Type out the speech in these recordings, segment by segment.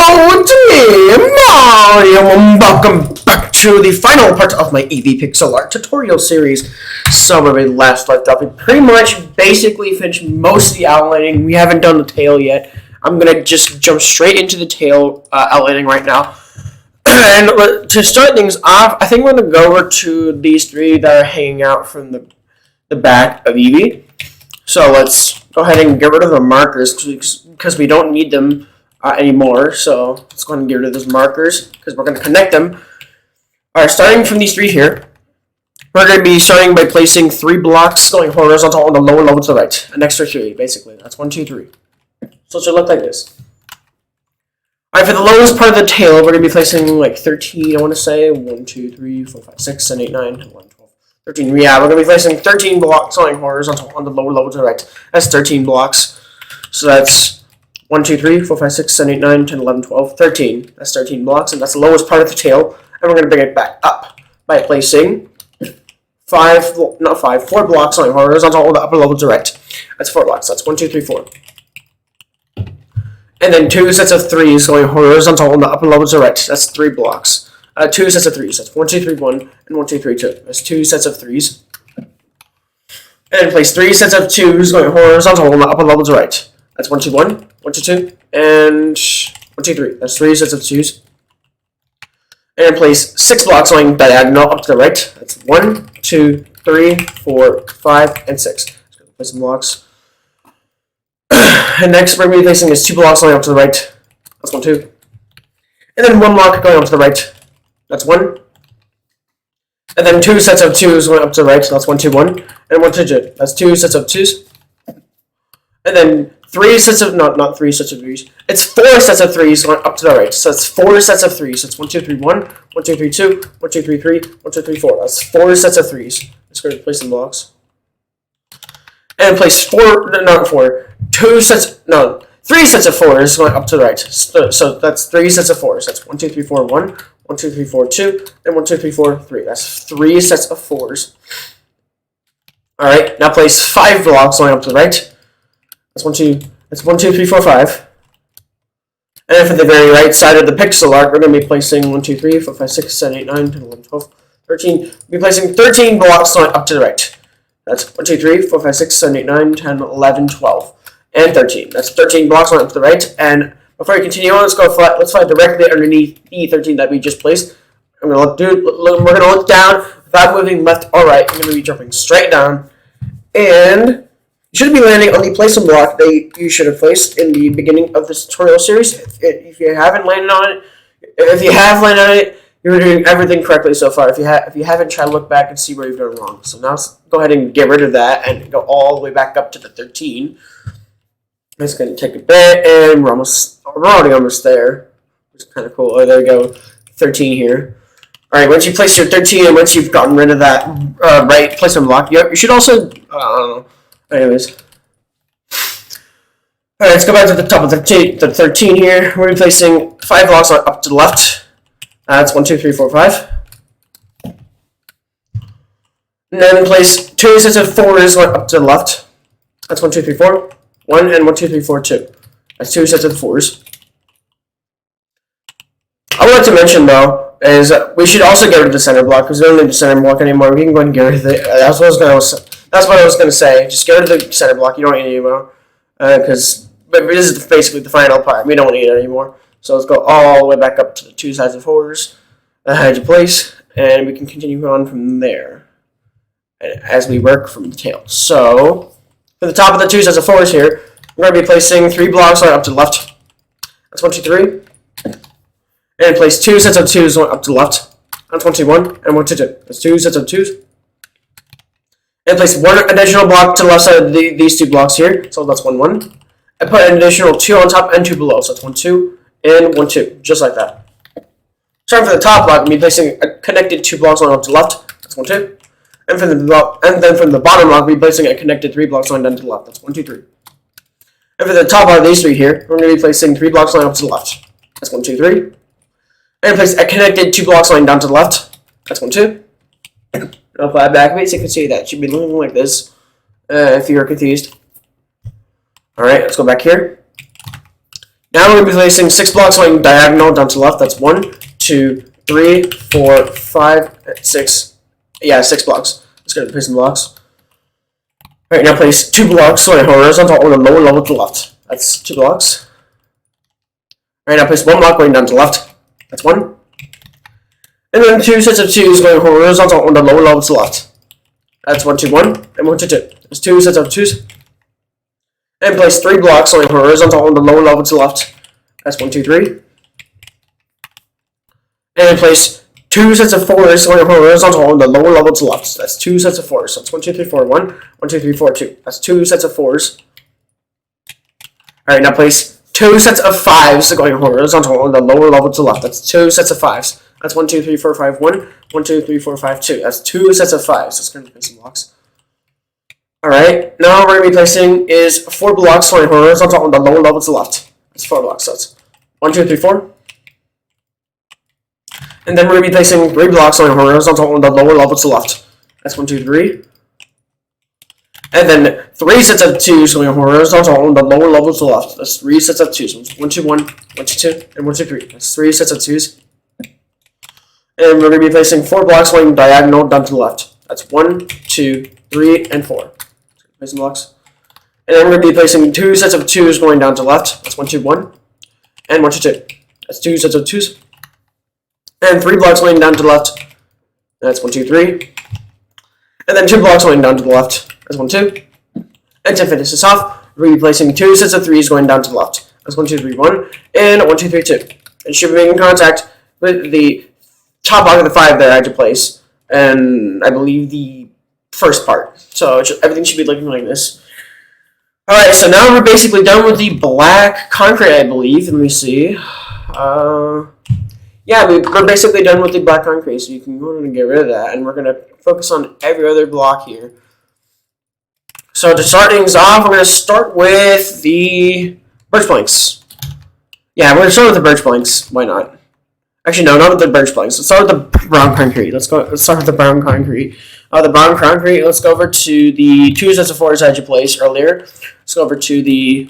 Hello, it's me, Mario, and welcome back to the final part of my Eevee pixel art tutorial series. So where we last left off, we pretty much basically finished most of the outlining. We haven't done the tail yet. I'm going to just jump straight into the tail outlining right now. And to start things off, I think we're going to go over to these three that are hanging out from the back of Eevee. So let's go ahead and get rid of the markers because we don't need them anymore. So let's go ahead and get rid of those markers because we're going to connect them. Alright, starting from these three here, we're going to be starting by placing 3 blocks going horizontal on the lower level to the right. An extra 3, basically. That's 1, 2, 3. So it should look like this. Alright, for the lowest part of the tail, we're going to be placing like 13, I want to say. 1, 2, 3, 4, 5, 6, 7, 8, 9, 10, 11, 12, 13. Yeah, we're going to be placing 13 blocks going horizontal on the lower level to the right. That's 13 blocks. So that's 1, 2, 3, 4, 5, 6, 7, 8, 9, 10, 11, 12, 13. That's 13 blocks, and that's the lowest part of the tail. And we're going to bring it back up by placing 4 blocks on horizontal on the upper level to the right. That's 4 blocks. That's 1, 2, 3, 4. And then 2 sets of 3s going horizontal on the upper level to the right. That's 3 blocks. 2 sets of 3s. That's 1, 2, 3, 1, and 1, 2, 3, 2. That's 2 sets of 3s. And then place 3 sets of 2s going horizontal on the upper level to the right. That's 1, 2, 1, 1, 2, 2, and 1, 2, 3. That's 3 sets of 2s. And place 6 blocks going diagonal up to the right. That's 1, 2, 3, 4, 5, and 6. Let's go place some blocks. And next, we're going to be placing is 2 blocks going up to the right. That's 1, 2. And then 1 block going up to the right. That's 1. And then 2 sets of 2s going up to the right. That's 1, 2, 1. And 1, 2, 2. That's 2 sets of 2s. And then 3 sets of, not 3 sets of 3s. It's 4 sets of 3s going up to the right. So that's 4 sets of 3s. So it's 1, 2, 3, 1, 1, 2, 3, 2, 1, 2, 3, 3, 1, 2, 3, 4. That's 4 sets of 3s. Let's go to place some blocks. And place 3 sets of 4s going up to the right. So that's 3 sets of 4s. That's 1, 2, 3, 4, 1, 1, 2, 3, 4, 2, and 1, 2, 3, 4, 3. That's 3 sets of 4s. Alright, now place 5 blocks going up to the right. That's 1, 2, 3, 4, 5. And then for the very right side of the pixel art, we're going to be placing 1, 2, 3, 4, 5, 6, 7, 8, 9, 10, 11, 12, 13. We'll be placing 13 blocks going up to the right. That's 1, 2, 3, 4, 5, 6, 7, 8, 9, 10, 11, 12, and 13. That's 13 blocks going up to the right. And before we continue on, let's fly directly underneath the 13 that we just placed. We're going to look down without moving left or right. I'm going to be jumping straight down. And you should be landing on the placement block that you should have placed in the beginning of this tutorial series. If you haven't landed on it, if you have landed on it, you're doing everything correctly so far. If you haven't, try to look back and see where you've done wrong. So now let's go ahead and get rid of that and go all the way back up to the 13. It's going to take a bit, and we're already almost there. It's kind of cool. Oh, there we go, 13 here. All right, once you place your 13 and once you've gotten rid of that right placement block, you should also, I don't know. Anyways. Alright, let's go back to the top of the 13 here. We're placing 5 blocks up to the left. That's 1, 2, 3, 4, 5. And then place 2 sets of 4s up to the left. That's 1, 2, 3, 4. 1 and 1, 2, 3, 4, 2. That's 2 sets of 4s. I would like to mention though, is we should also get rid of the center block because we don't need the center block anymore. We can go and get rid of it. That's what I was going to say. Just get rid of the center block. You don't need it anymore. But this is basically the final part. We don't need it anymore. So let's go all the way back up to the 2 sides of 4s that I had to place. And we can continue on from there as we work from the tail. So for the top of the 2 sides of 4s here, we're going to be placing 3 blocks right up to the left. That's 1, 2, 3. And place 2 sets of 2s up to the left. That's 1, 2, 1, and 1, 2, 2. That's 2 sets of 2s. And place 1 additional block to the left side of these 2 blocks here. So that's 1, 1. And put an additional 2 on top and 2 below. So that's 1, 2, and 1, 2. Just like that. Starting for the top block, we'll be placing a connected 2 blocks on up to the left. That's 1, 2. And then from the bottom block, we'll be placing a connected 3 blocks on down to the left. That's 1, 2, 3. And for the top of these 3 here, we're going to be placing 3 blocks line up to the left. That's 1, 2, 3. And place a connected 2 blocks line down to the left. That's 1, 2. I'll fly back a bit so you can see that. It should be looking like this if you're confused. Alright, let's go back here. Now we're going to be placing 6 blocks going diagonal down to the left. That's 1, 2, 3, 4, 5, 6. Yeah, 6 blocks. Let's go to place some blocks. Alright, now place 2 blocks going horizontal on the lower level to the left. That's 2 blocks. Alright, now place 1 block going down to the left. That's 1. And then 2 sets of 2s going horizontal on the lower level to the left. That's 1, 2, 1, and 1, 2, 2. There's 2 sets of 2s. And place 3 blocks going horizontal on the lower level to the left. That's 1, 2, 3. And then place 2 sets of 4s going horizontal on the lower level to the left. That's 2 sets of 4s. So it's 1, 2, 3, 4, 1. 1, 2, 3, 4, 2. That's 2 sets of 4s. Alright, now place 2 sets of 5s going horizontal on the lower level to the left. That's 2 sets of 5s. That's 1, 2, 3, 4, 5, 1. 1, 2, 3, 4, 5, 2. That's 2 sets of 5s. Let's go and place some blocks. Alright, now we're going to be placing is 4 blocks going horizontal on the lower level to the left. That's 4 blocks. So that's 1, 2, 3, 4. And then we're going to be placing 3 blocks going horizontal on the lower level to the left. That's 1, 2, 3. And then 3 sets of 2s going horizontal on the lower level to the left. That's 3 sets of 2s. 1, 2, 1, 1, 2, 2, and 1, 2, 3. That's 3 sets of 2s. And we're going to be placing 4 blocks going diagonal down to the left. That's 1, 2, 3, and 4. Place some blocks. And then we're going to be placing 2 sets of 2s going down to the left. That's 1, 2, 1, and 1, 2, 2. That's 2 sets of 2s. And 3 blocks going down to the left. That's 1, 2, 3. And then 2 blocks going down to the left. That's 1, 2. And to finish this off, we're going to be placing 2 sets of 3s going down to the left. That's 1, 2, 3, 1, and 1, 2, 3, 2. It should be making contact with the top block of the 5 that I had to place, and I believe the first part. So everything should be looking like this. Alright, so now we're basically done with the black concrete, I believe. Let me see. Yeah, we're basically done with the black concrete, so you can go ahead and get rid of that, and we're going to focus on every other block here. So to start things off, we're going to start with the birch planks. Yeah, we're going to start with the birch planks. Why not? Actually, no, not with the birch planks. Let's start with the brown concrete. Let's start with the brown concrete. The brown concrete, let's go over to the 2 sets of 4s I had you place earlier. Let's go over to the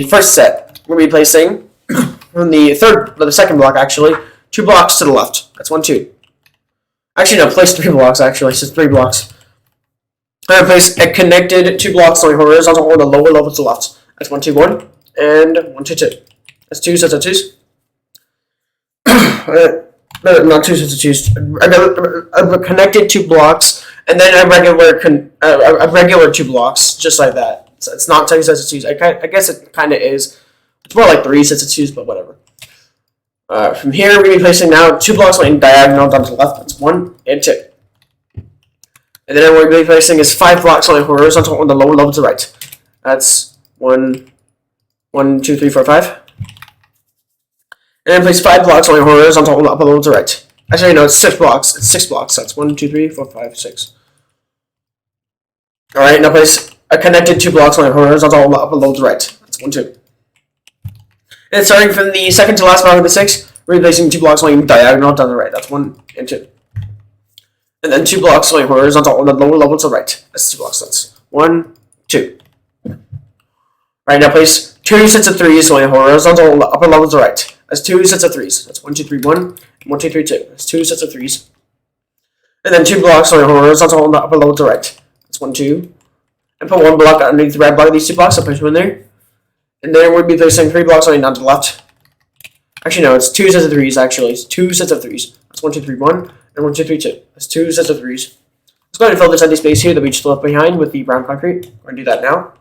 first set. We're going to be placing from the second block, actually, 2 blocks to the left. That's 1, 2. Actually, no, place 3 blocks, actually. It's just 3 blocks. I'm going to place a connected 2 blocks on the horizontal or the lower level to the left. That's 1, 2, 1, and 1, 2, 2. That's 2 sets of 2s. Not 2 sets of 2s. A connected 2 blocks, and then a regular 2 blocks, just like that. So it's not 2 sets of 2s. I guess it kind of is. It's more like 3 sets of 2s, but whatever. From here, we're going to be placing now 2 blocks going diagonal down to the left. That's 1 and 2. And then what we're going to be placing is 5 blocks going horizontal on the lower level to the right. That's 1, 2, 3, 4, 5. And then place 5 blocks going horizontal on the upper level to the right. Actually, no, it's 6 blocks. It's 6 blocks. That's 1, 2, 3, 4, 5, 6. Alright, now place a connected 2 blocks going horizontal on the upper level to the right. That's 1, 2. And starting from the second to last block of the 6, we're replacing 2 blocks going diagonal down the right. That's 1 and 2. And then 2 blocks going horizontal on the lower level to the right. That's 2 blocks. That's 1, 2. Right, now place 2 sets of 3s going horizontal on the upper level to the right. That's 2 sets of 3s. That's 1, 2, 3, 1, and 1, 2, 3, 2. That's 2 sets of 3s. And then 2 blocks going horizontal on the upper level to the right. That's 1, 2. And put 1 block underneath the red block of these 2 blocks. I'll put 2 in there. And then we'll be placing 3 blocks going down to the left. Actually, no, it's 2 sets of 3s, actually. It's 2 sets of 3s. That's 1, 2, 3, 1, and 1, 2, 3, 2. That's 2 sets of 3s. Let's go ahead and fill this empty space here that we just left behind with the brown concrete. We're going to do that now.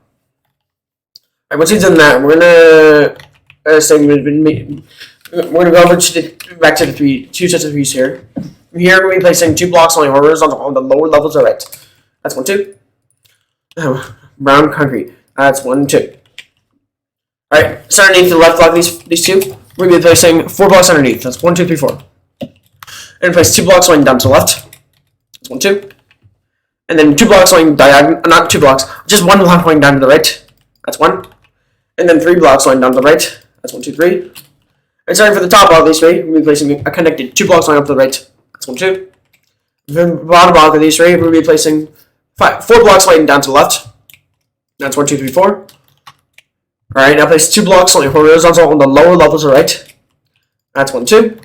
Alright, once we've done that, we're going to go over to back to the 2 sets of 3s here. From here, we're going to be placing 2 blocks on the horizontal on the lower levels to the right. That's 1, 2. Brown concrete. That's 1, 2. Alright, so underneath the left block of these 2, we're going to be placing 4 blocks underneath. That's 1, 2, 3, 4. And place 2 blocks going down to the left. That's 1, 2. And then 2 blocks going diagonal, not 2 blocks, just 1 block going down to the right. That's 1. And then 3 blocks going down to the right. That's 1, 2, 3. And starting for the top block of these 3, we're going to be placing a connected 2 blocks going up to the right. That's 1, 2. The bottom block of these 3, we're going to be placing 4 blocks going down to the left. That's 1, 2, 3, 4. Alright, now place 2 blocks on the horizontal on the lower level to the right. That's 1, 2.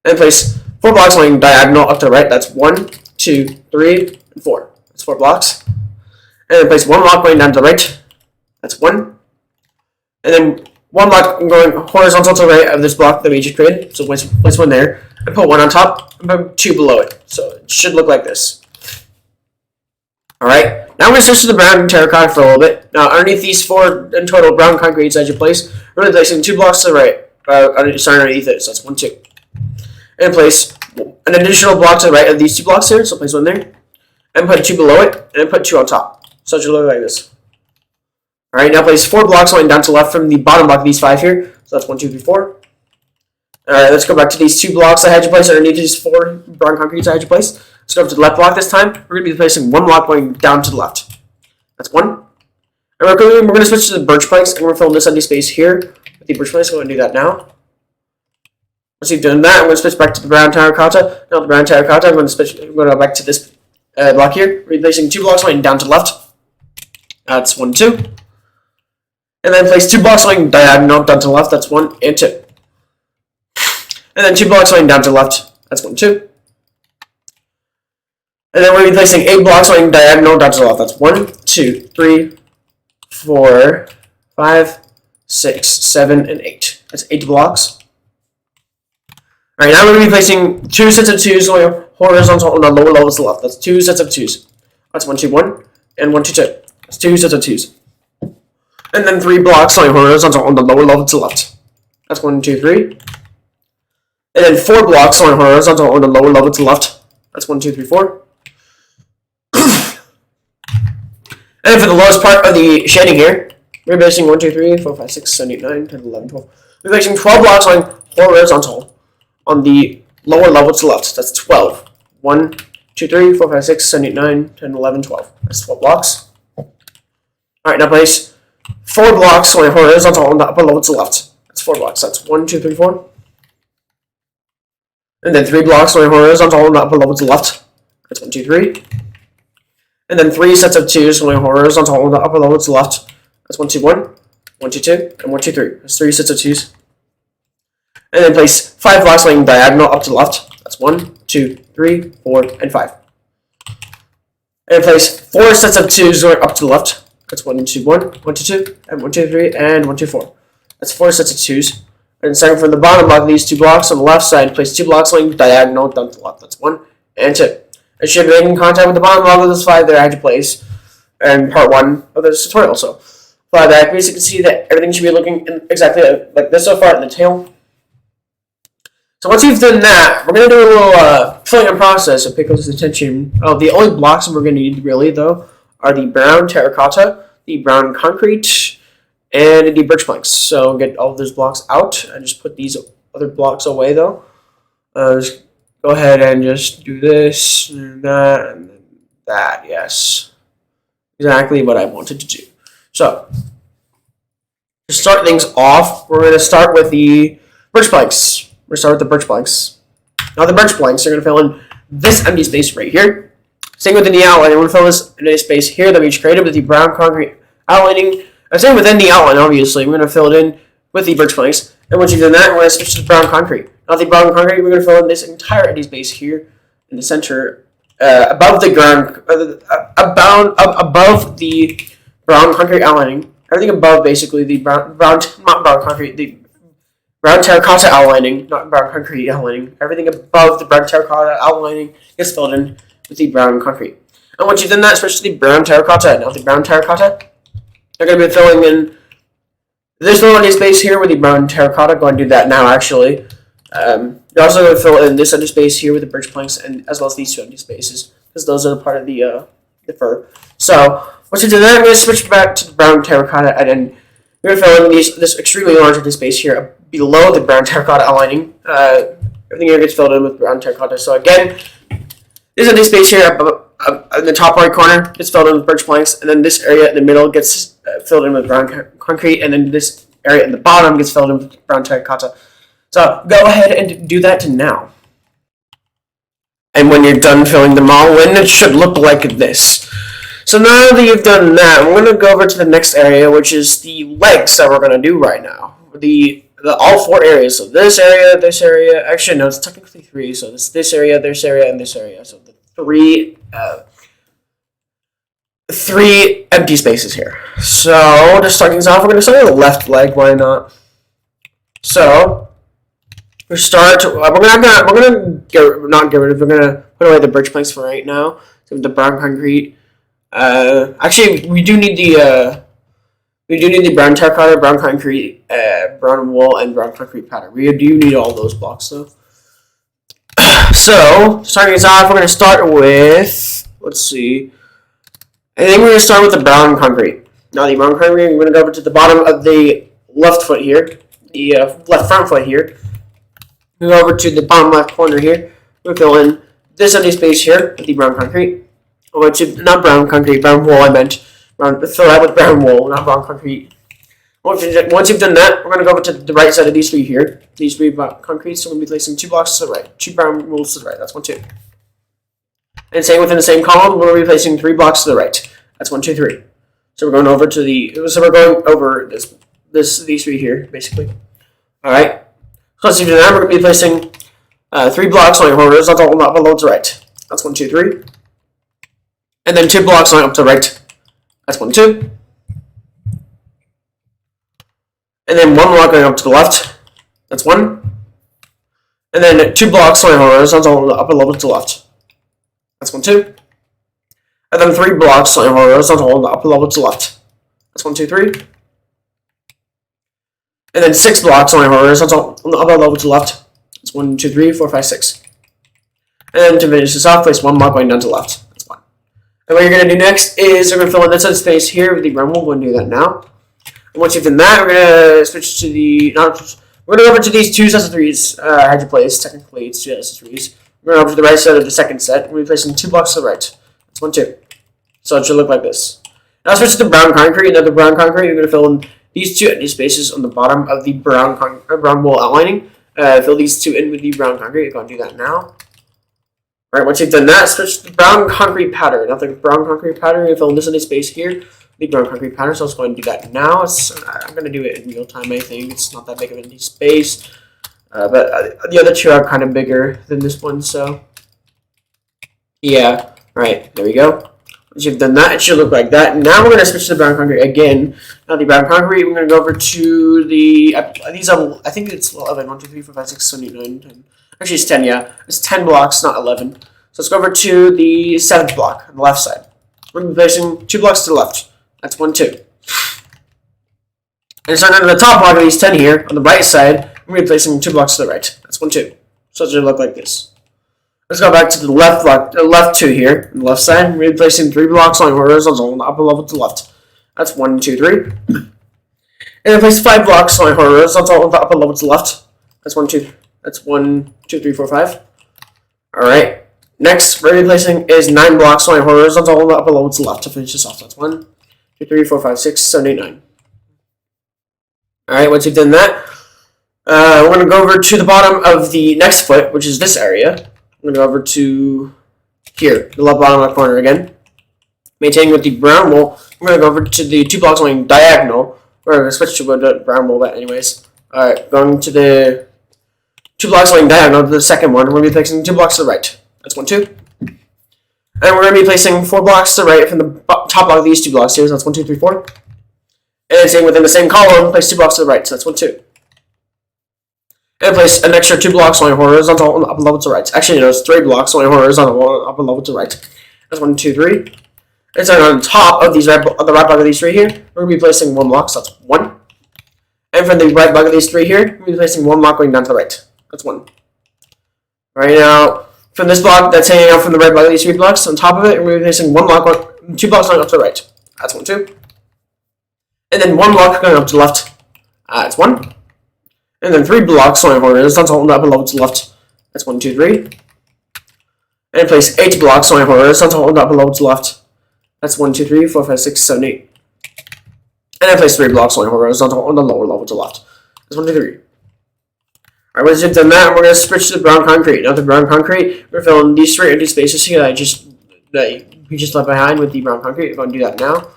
And place 4 blocks on the diagonal up to the right. That's 1, 2, 3, and 4. That's 4 blocks. And then place 1 block going down to the right. That's 1. And then 1 block going horizontal to the right of this block that we just created. So place 1 there. And put 1 on top and put 2 below it. So it should look like this. Alright, now we're going to switch to the brown terracotta for a little bit. Now underneath these 4 in total brown concretes that you place, we're going to place in 2 blocks to the right. Starting underneath it, so that's 1, 2. And place an additional block to the right of these 2 blocks here, so place 1 there. And put 2 below it, and then put 2 on top. So it should look like this. Alright, now place 4 blocks going down to the left from the bottom block of these 5 here. So that's 1, 2, 3, 4. Alright, let's go back to these 2 blocks I had you place underneath these 4 brown concretes I had you place. Let's go up to the left block this time. We're going to be placing 1 block going down to the left. That's 1. And we're going to switch to the birch planks, and we're going to fill in this empty space here with the birch planks. I'm going to do that now. Once you've done that, I'm going to switch back to the brown terracotta. Now the brown terracotta, I'm going to go back to this block here. We're placing 2 blocks going down to the left. That's 1, 2. And then place 2 blocks going diagonal down to the left. That's 1 and 2. And then 2 blocks going down to the left. That's 1, 2. And then we're going to be placing 8 blocks going diagonal down to the left. That's 1, 2, 3, 4, 5, 6, 7, and 8. That's 8 blocks. Alright, now we're going to be placing 2 sets of 2s going horizontal on the lower levels to the left. That's 2 sets of 2s. That's 1, 2, 1, and 1, 2, 2. That's 2 sets of 2s. And then 3 blocks going horizontal on the lower level to the left. That's 1, 2, 3. And then 4 blocks going horizontal on the lower level to the left. That's 1, 2, 3, 4. And for the lowest part of the shading here, we're placing 1, 2, 3, 4, 5, 6, 7, 8, 9, 10, 11, 12. We're placing 12 blocks going horizontal on the lower level to the left. That's 12. 1, 2, 3, 4, 5, 6, 7, 8, 9, 10, 11, 12. That's 12 blocks. Alright, now place 4 blocks going horizontal on the upper level to the left. That's 4 blocks. That's 1, 2, 3, 4. And then 3 blocks going horizontal on the upper level to the left. That's 1, 2, 3. And then 3 sets of 2s going horizontal on the upper level to the left. That's 1, 2, 1, 1, 2, 2, and 1, 2, 3. That's 3 sets of 2s. And then place 5 blocks going diagonal up to the left. That's 1, 2, 3, 4, and 5. And place 4 sets of 2s going up to the left. That's 1, 2, 1, 1, 2, 2, and 1, 2, 3, and 1, 2, 4. That's 4 sets of 2s. And starting from the bottom block of these 2 blocks on the left side, place 2 blocks going diagonal down to the left. That's 1 and 2. It should be making contact with the bottom block of this 5 that I had to place in part 1 of this tutorial. So, fly back, you can see that everything should be looking exactly like this so far in the tail. So once you've done that, we're going to do a little filling in process, so pay close attention. The only blocks we're going to need really, though, are the brown terracotta, the brown concrete, and the birch planks. So get all of those blocks out, and just put these other blocks away, though. Just go ahead and just do this, and that, and that, yes. Exactly what I wanted to do. So, to start things off, we're going to start with the birch planks. We're going to start with the birch planks. Now the birch planks are going to fill in this empty space right here. Same within the outline, we're going to fill this empty space here that we just created with the brown concrete outlining. And same within the outline, obviously. We're going to fill it in with the birch planks. And once you've done that, we're going to switch to the brown concrete. Now the brown concrete, we're going to fill in this entire empty space here in the center, above the ground, above the brown concrete outlining. Everything above, basically, the not brown concrete, the brown terracotta outlining, not brown concrete outlining. Everything above the brown terracotta outlining gets filled in with the brown concrete. And once you've done that, switch to the brown terracotta. Now the brown terracotta, they're going to be filling in this little empty space here with the brown terracotta. Go and do that now, actually. You're also going to fill in this empty space here with the birch planks, and as well as these 2 empty spaces, because those are part of the fur. So once you do that, I'm going to switch back to the brown terracotta, and then we're going to fill in this extremely large empty space here below the brown terracotta outlining. Everything here gets filled in with brown terracotta. So again, this empty space here in the top right corner gets filled in with birch planks, and then this area in the middle gets filled in with brown concrete, and then this area in the bottom gets filled in with brown terracotta. So go ahead and do that now. And when you're done filling them all in, it should look like this. so now that you've done that, I'm going to go over to the next area, which is the legs that we're going to do right now. The all 4 areas. So this area. Actually, no, it's technically 3. So this area, and this area. So the 3 empty spaces here. So to start things off, we're going to start with the left leg. Why not? So we're gonna put away the birch planks for right now. So the brown concrete. Actually, we do need the brown terracotta, brown concrete, brown wool, and brown concrete powder. We do need all those blocks though. So starting us off, we're gonna start with, let's see. I think we're gonna start with the brown concrete. Now the brown concrete, we're gonna go over to the bottom of the left foot here, the left front foot here. We go over to the bottom left corner here. We'll fill in this empty space here with the brown concrete. Over to, not brown concrete, brown wool, I meant. Fill that with brown wool, not brown concrete. Once you've done that, we're going to go over to the right side of these 3 here. These 3 concrete, so we're going to be placing 2 blocks to the right. 2 brown wools to the right. That's 1, 2. And same within the same column, we're going to be placing 3 blocks to the right. That's 1, 2, 3. So we're going over to these 3 here, basically. Alright. Once you've done that, we're going to be placing 3 blocks on your horizontal up below to the right. That's 1, 2, 3. And then 2 blocks on up to the right. That's 1, 2. And then 1 block going up to the left. That's 1. And then 2 blocks on your horizontal upper level to the left. That's 1, 2. And then 3 blocks on your horizontal on the upper level to the left. That's 1, 2, 3. And then 6 blocks on your horizontal on the upper level to the left. That's 1, 2, 3, 4, 5, 6. And then to finish this off, place 1 block going down to the left. That's 1. And what you're going to do next is you're going to fill in this space here with the brown wool. We're going to do that now. And once you've done that, we're going to switch to we're going to go over to these 2 sets of 3s. I had to place, technically it's 2 sets of 3s. We're going over to the right side of the second set. We're placing 2 blocks to the right. That's 1, 2. So it should look like this. Now switch to the brown concrete. Another brown concrete. You're going to fill in these 2 empty spaces on the bottom of the brown wool outlining. Fill these 2 in with the brown concrete. You're going to do that now. Alright, once you've done that, switch to the brown concrete powder. Now the brown concrete powder, you're going to fill in this empty space here. The brown concrete powder, so let's go ahead and do that now. I'm going to do it in real time, I think. It's not that big of an empty space. But the other 2 are kind of bigger than this one, so. Yeah, alright, there we go. Once you've done that, it should look like that. Now we're going to switch to the brown concrete again. Now the brown concrete, we're going to go over to the, I think it's 11, 1, 2, 3, 4, 5, 6, 7, 8, 9, 10. Actually, it's 10, yeah. It's 10 blocks, not 11. So let's go over to the 7th block on the left side. We're going to be placing 2 blocks to the left. That's 1, 2. And starting on the top block of these 10 here, on the right side, we're going to be placing 2 blocks to the right. That's 1, 2. So it should look like this. Let's go back to the left block, the left 2 here, on the left side. We're going to be placing 3 blocks on horizontal on the upper level to the left. That's 1, 2, 3. And then place 5 blocks on horizontal on the upper level to the left. That's 1, 2. That's 1, 2, 3, 4, 5. Alright. Next, we're going to be placing is 9 blocks on horizontal on the upper level to the left to finish this off. That's 1, 2, 3, 4, 5, 6, 7, 8, 9. Alright, once you've done that, we're going to go over to the bottom of the next foot, which is this area. I'm going to go over to here, the left bottom left corner again. Maintaining with the brown wool, we're going to go over to the 2 blocks going diagonal. We're going to switch to the brown wool, but anyways. Alright, going to the 2 blocks going diagonal to the second one. We're going to be placing 2 blocks to the right. That's 1, 2. And we're going to be placing 4 blocks to the right from the top block of these 2 blocks here. So that's 1, 2, 3, 4. And same within the same column, place 2 blocks to the right. So that's 1, 2. And place an extra 2 blocks on your horizontal on the upper level to the right. Actually, no, it's 3 blocks on your horizontal on the upper level to the right. That's 1, 2, 3. And so on top of these the right block of these 3 here, we're going to be placing 1 block. So that's 1. And from the right block of these 3 here, we're going to be placing 1 block going down to the right. That's 1. Right now, from this block that's hanging out from the right block of these 3 blocks, on top of it, we're going to be placing 1 block, 2 blocks going up to the right. That's 1, 2. And then 1 block going up to the left. That's 1. And then 3 blocks going horizontal on the upper level to the left. That's 1, 2, 3. And place 8 blocks going horizontal on the upper level to the left. That's 1, 2, 3, 4, 5, 6, 7, 8. And then place 3 blocks going horizontal on the lower level to the left. That's 1, 2, 3. Alright, once you've done that, we're going to switch to the brown concrete. Now the brown concrete, we're filling these 3 empty spaces here that I just that we just left behind with the brown concrete. We're going to do that now.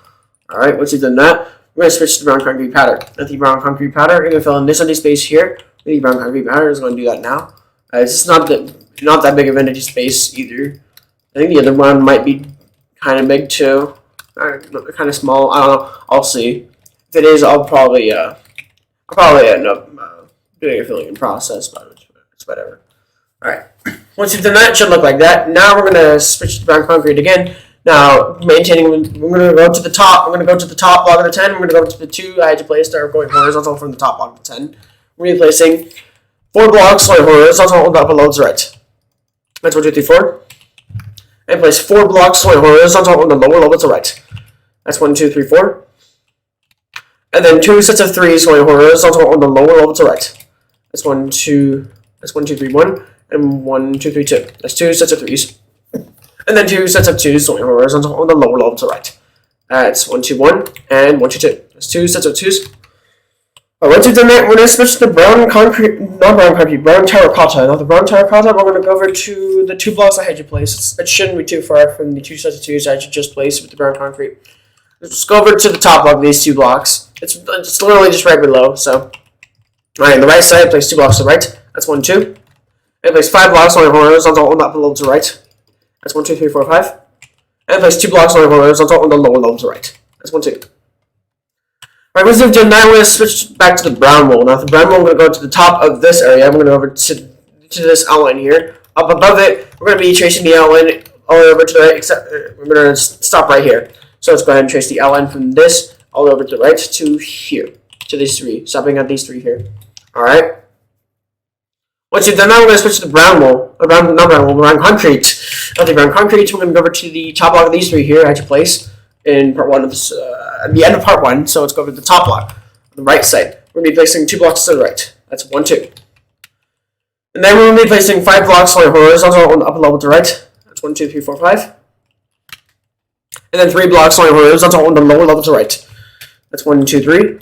Alright, once you've done that, we're going to switch to the brown concrete pattern. With the brown concrete pattern, we're going to fill in this empty space here. With the brown concrete pattern, is going to do that now. It's not that big of an empty space either. I think the other one might be kind of big too. Kind of small. I don't know. I'll see. If it is, I'll probably end up doing a filling in process, but it's whatever. Alright. Once you've done that, it should look like that. Now we're going to switch to brown concrete again. Now, we're going to go to the top. We're going to go to the top block of the 10. We're going to go to the 2 I had to place that are going horizontal from the top block of the 10. We're going to be placing 4 blocks going horizontal on the upper lobe to the right. That's 1, 2, 3, 4. And place 4 blocks going horizontal on the lower lobe to the right. That's 1, 2, 3, 4. And then 2 sets of 3s going horizontal on the lower lobe to the right. That's 1, 2, 3, 1. And 1, 2, 3, 2. That's 2 sets of 3s. And then 2 sets of 2s going horizontal on the lower lobe to the right. That's 1, 2, 1, and 1, 2, 2. That's 2 sets of 2s. Once you've done that, we're going to switch to the brown concrete, not brown concrete, brown terracotta. Now the brown terracotta, we're going to go over to the 2 blocks I had you place. It shouldn't be too far from the 2 sets of 2s I had you just placed with the brown concrete. Let's go over to the top block of these 2 blocks. It's literally just right below, so. Alright, on the right side, place 2 blocks to the right. That's 1, 2. And place 5 blocks on the horizontal on the upper lobe to the right. That's 1, 2, 3, 4, 5. And place 2 blocks on the horizontal on the lower lobe to the right. That's 1, 2. Alright, once we've done that, we're going to switch back to the brown wool. Now, the brown wool, we're going to go to the top of this area. We're going to go over to this outline here. Up above it, we're going to be tracing the outline all the way over to the right, except we're going to stop right here. So let's go ahead and trace the outline from this all the way over to the right to here, to these 3, stopping at these 3 here. Alright. Once you've done that, we're going to switch to the brown wool, brown concrete. Not the brown concrete, we're going to go over to the top block of these 3 here at your place in part 1 of this, at the end of part 1. So let's go over to the top block, on the right side. We're going to be placing 2 blocks to the right. That's 1, 2. And then we're going to be placing 5 blocks on the horizontal on the upper level to the right. That's 1, 2, 3, 4, 5. And then 3 blocks on the horizontal on the lower level to the right. That's 1, 2, 3.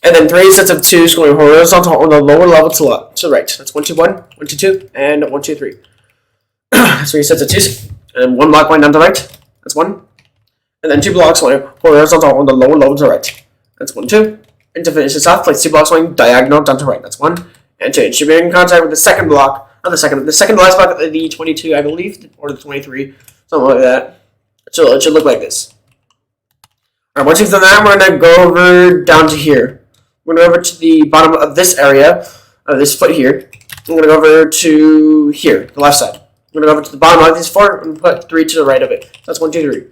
And then 3 sets of 2s going horizontal on the lower level to the right. That's 1, 2, 1, 1, 2, 2, and 1, 2, 3. 3 sets of 2s. And 1 block going down to the right. That's 1. And then 2 blocks going horizontal on the lower level to the right. That's 1, 2. And to finish this off, place 2 blocks going diagonal down to the right. That's 1. And 2. It should be in contact with the second block. Not the second to last block, the 22, I believe, or the 23. Something like that. So it should look like this. Alright, once you've done that, we're going to go over down to here. We're going to go over to the bottom of this area, of this foot here. I'm going to go over to here, the left side. I'm going to go over to the bottom of these 4 and put 3 to the right of it. That's 1, 2, 3.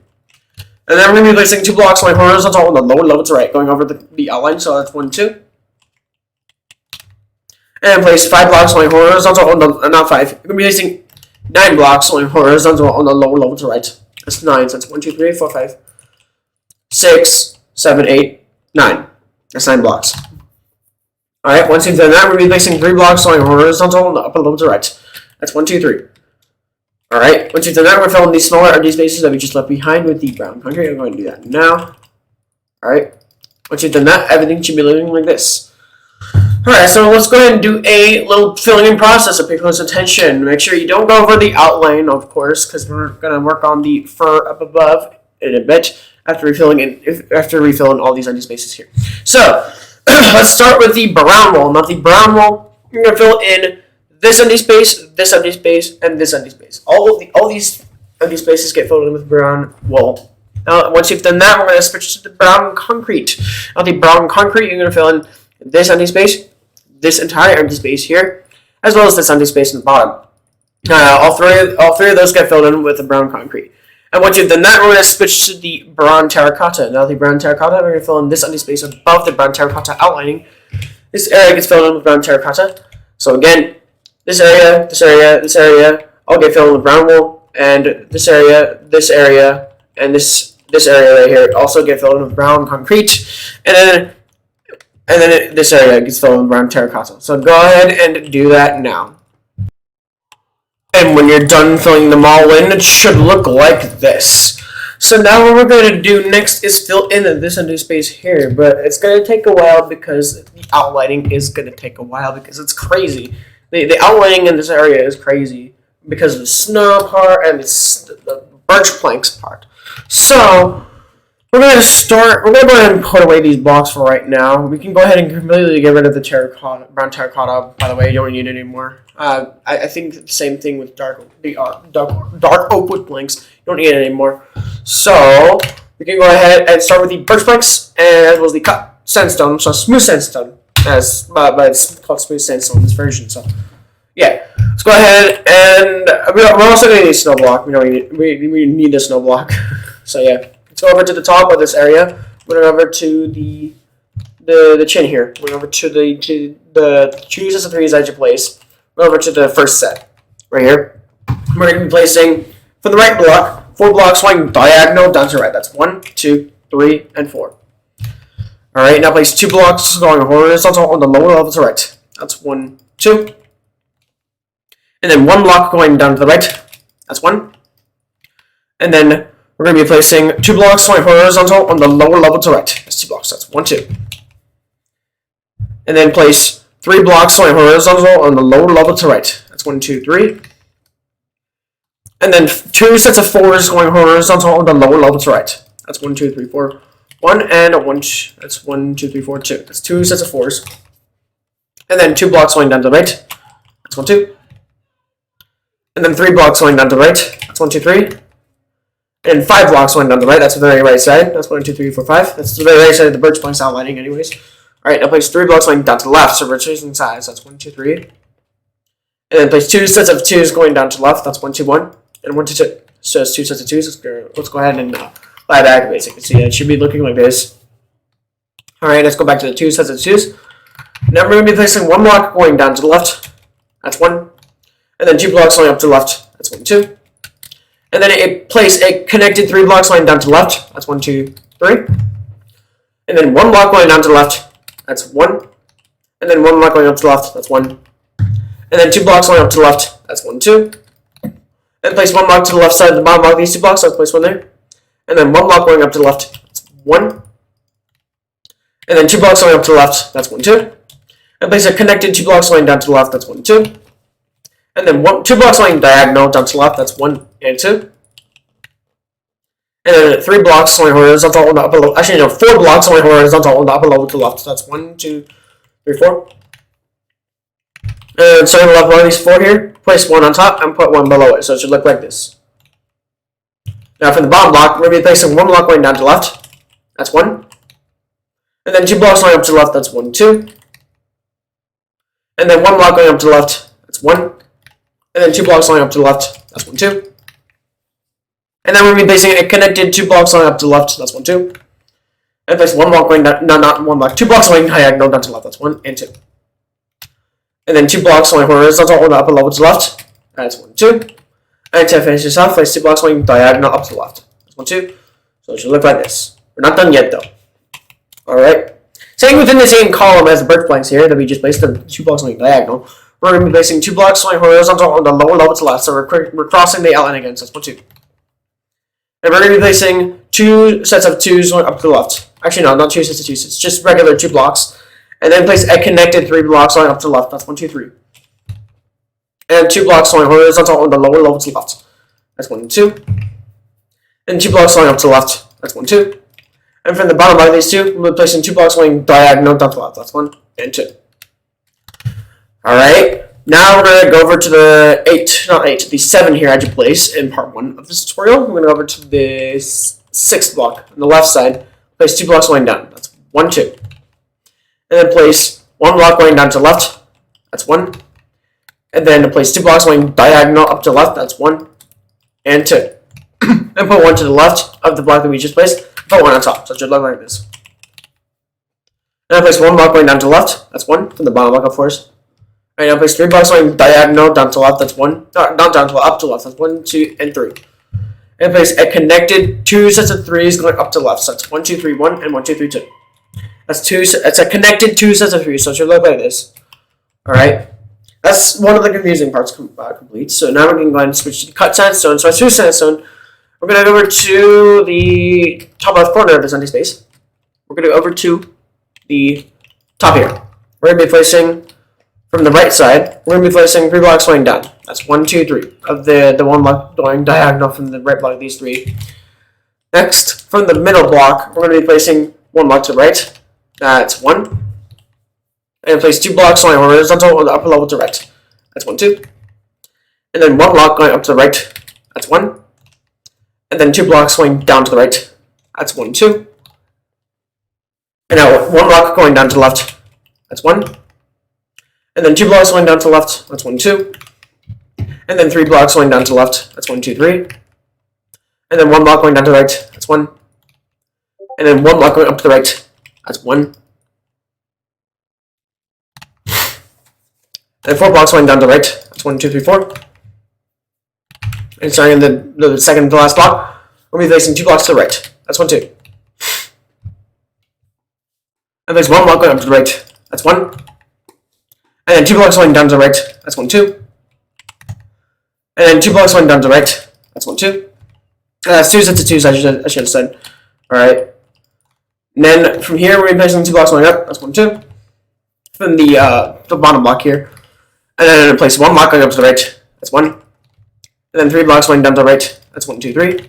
And then we're going to be placing 2 blocks on the horizontal on the lower level to the right, going over the outline. So that's 1, 2. And place 5 blocks on the horizontal on the, not 5. We're going to be placing 9 blocks on the horizontal on the lower level to the right. That's 9. So that's 1, 2, 3, 4, 5, 6, 7, 8, 9. That's 9 blocks. Alright, once you've done that, we're going to be placing 3 blocks on the horizontal on the upper level to the right. That's 1, 2, 3. Alright, once you've done that, we're filling these smaller empty spaces that we just left behind with the brown concrete. I'm going to do that now. Alright, once you've done that, everything should be looking like this. Alright, so let's go ahead and do a little filling in process, so pay close attention. Make sure you don't go over the outline, of course, because we're going to work on the fur up above in a bit after refilling all these empty spaces here. So, let's start with the brown wool. Now, the brown wool, you're going to fill in this empty space, and this empty space. All these empty spaces get filled in with brown wool. Now, once you've done that, we're going to switch to the brown concrete. Now, the brown concrete, you're going to fill in this empty space, this entire empty space here, as well as this empty space in the bottom. All three of those get filled in with the brown concrete. And once you've done that, we're going to switch to the brown terracotta. Now, the brown terracotta, we're going to fill in this empty space above the brown terracotta outlining. This area gets filled in with brown terracotta. So again, this area, all get filled in with brown wool, and this area, and this area right here also get filled in with brown concrete, and then this area gets filled in with brown terracotta. So go ahead and do that now. And when you're done filling them all in, it should look like this. So now what we're going to do next is fill in this empty space here. But it's going to take a while because the outlining is going to take a while because it's crazy. The outlining in this area is crazy. because of the snow part and the birch planks part. So we're going to go ahead and put away these blocks for right now. We can go ahead and completely get rid of the brown terracotta. By the way, you don't need it anymore. I think the same thing with dark oak wood planks. You don't need it anymore. So we can go ahead and start with the birch planks as well as the cut sandstone. So smooth sandstone, but it's called smooth sandstone in this version. So yeah, let's go ahead and we're also going to need a snow block. We need a snow block. So yeah. Let's go over to the top of this area. We're going over to the chin here. We're over to the two sets of threes I just placed. We're over to the first set right here. We're going to be placing from the right block 4 blocks going diagonal down to the right. That's 1, 2, 3, and 4. All right. Now place 2 blocks going horizontal on the lower level to the right. That's 1, 2, and then 1 block going down to the right. That's 1, and then we're going to be placing 2 blocks going horizontal on the lower level to the right. That's 2 blocks. That's 1, 2. And then place 3 blocks going horizontal on the lower level to the right. That's 1, 2, 3. And then 2 sets of 4s going horizontal on the lower level to the right. That's 1, 2, 3, 4. 1 and 1. That's 1, 2, 3, 4, 2. That's 2 sets of 4s. And then 2 blocks going down to the right. That's 1, 2. And then 3 blocks going down to the right. That's 1, 2, 3. And 5 blocks going down the right. That's the very right side. That's 1, 2, 3, 4, 5. That's the very right side of the birch planks outlining, anyways. All right, now place 3 blocks going down to the left. So rotation sides. That's 1, 2, 3. And then place 2 sets of 2s going down to the left. That's 1, 2, 1, and 1, 2, 2. So it's 2 sets of 2s. Let's go ahead and light activate. So you can see it should be looking like this. All right, let's go back to the 2 sets of 2s. Now we're going to be placing 1 block going down to the left. That's 1, and then 2 blocks going up to the left. That's 1, 2. And then it place a connected 3 blocks going down to the left. That's 1, 2, 3. And then 1 block going down to the left. That's 1. And then 1 block going up to the left. That's 1. And then 2 blocks going up to the left. That's 1, 2. And place 1 block to the left side of the bottom block. These 2 blocks. Let's place 1 there. And then 1 block going up to the left. That's 1. And then 2 blocks going up to the left. That's 1, 2. And place a connected 2 blocks going down to the left. That's 1, 2. And then 2 blocks going diagonal down to the left. That's 1 and 2. And then 3 blocks going horizontal on the upper level. Actually, no, 4 blocks going horizontal on the upper level to the left. So that's 1, 2, 3, 4. And starting left one of these 4 here, place 1 on top and put 1 below it. So it should look like this. Now for the bottom block, we're going to be placing 1 block going down to the left. That's 1. And then 2 blocks going up to the left. That's 1, 2. And then 1 block going up to the left. That's 1. And then 2 blocks going up to the left. That's 1, 2. And then we're going to be placing a connected 2 blocks going up to the left. That's 1, 2. And place 1 block going down. No, not 1 block. 2 blocks going diagonal down to the left. That's 1 and 2. And then 2 blocks going horizontal on the upper level to the left. That's 1, 2. And to finish this off, place 2 blocks going diagonal up to the left. That's 1, 2. So it should look like this. We're not done yet though. Alright. Staying within the same column as the birch planks here that we just placed, the 2 blocks going diagonal. We're going to be placing 2 blocks going horizontal on the lower level to the left. So we're crossing the outline again. So that's 1, 2. And we're going to be placing 2 sets of 2s going up to the left. Actually, no, not 2 sets of 2s. It's just regular 2 blocks. And then place a connected 3 blocks going up to the left. That's 1, 2, 3. And 2 blocks going horizontal on the lower level to the left. That's 1, 2. And 2 blocks going up to the left. That's 1, 2. And from the bottom of these 2, we're placing 2 blocks going diagonal down to the left. That's 1 and 2. Alright. Now we're going to go over to the 7 here I just placed in part 1 of this tutorial. We're going to go over to the 6th block on the left side. Place 2 blocks going down. That's 1, 2. And then place 1 block going down to the left. That's 1. And then place 2 blocks going diagonal up to the left. That's 1 and 2. And put 1 to the left of the block that we just placed. Put 1 on top. So it should look like this. And I place 1 block going down to the left. That's 1 from the bottom block, of course. And now place 3 blocks going diagonal down to the left. That's 1. Not down to the up to the left. That's 1, 2, and 3. And place a connected 2 sets of 3s going up to the left. So that's 1, 2, 3, 1, and 1, 2, 3, 2. That's a connected 2 sets of 3s. So it should look like this. Alright. That's one of the confusing parts complete. So now we're going to go ahead and switch to cut sandstone. So I switch sandstone. We're going to go over to the top left corner of this empty space. We're going to go over to the top here. We're going to be placing, from the right side, we're going to be placing 3 blocks going down. That's 1, 2, 3. Of the one block going diagonal from the right block of these 3. Next, from the middle block, we're going to be placing 1 block to the right. That's 1. And place 2 blocks going horizontal on the upper level to the right. That's 1, 2. And then 1 block going up to the right. That's 1. And then 2 blocks going down to the right. That's 1, 2. And now 1 block going down to the left. That's 1. And then 2 blocks going down to the left. That's 1, 2. And then 3 blocks going down to the left. That's 1, 2, 3. And then 1 block going down to the right. That's 1. And then 1 block going up to the right. That's 1. And 4 blocks going down to the right. That's 1, 2, 3, 4. And starting in the second to last block, we'll be placing 2 blocks to the right. That's 1, 2. And there's 1 block going up to the right. That's 1. And then 2 blocks going down to the right. That's 1, 2. And then 2 blocks going down to the right. That's 1, 2. That's 2 sets of 2s, I should have said. Alright. And then from here, we're placing 2 blocks going up. That's 1, 2. From the bottom block here. And then place 1 block going up to the right. That's 1. And then 3 blocks going down to the right. That's 1, 2, 3. And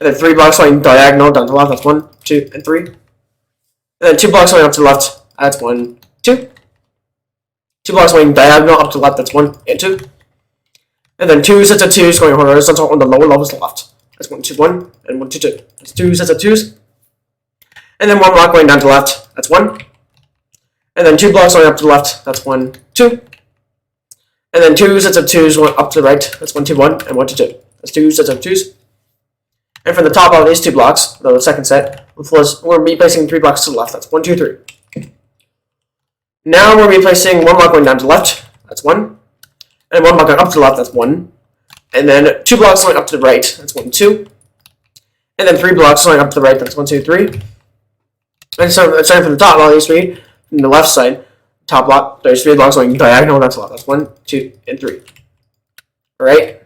then 3 blocks going diagonal down to the left. That's 1, 2, and 3. And then 2 blocks going up to the left. That's 1, 2. 2 blocks going diagonal up to the left. That's 1 and 2. And then 2 sets of 2s going horizontal on the lower levels to the left. That's 1, 2, 1, and 1, 2, 2. That's 2 sets of 2s. And then 1 block going down to the left. That's 1. And then 2 blocks going up to the left. That's 1, 2. And then 2 sets of 2s going up to the right. That's 1, 2, 1, and 1, 2, 2. That's 2 sets of 2s. And from the top of these 2 blocks, the second set, we're replacing 3 blocks to the left. That's 1, 2, 3. Now we're replacing 1 block going down to the left. That's 1. And 1 block going up to the left. That's 1. And then 2 blocks going up to the right. That's 1, 2. And then 3 blocks going up to the right. That's 1, 2, 3. And so starting from the top of all these 3, from the left side, top block, there's 3 blocks going diagonal down to the left. That's 1, 2, and 3. Alright?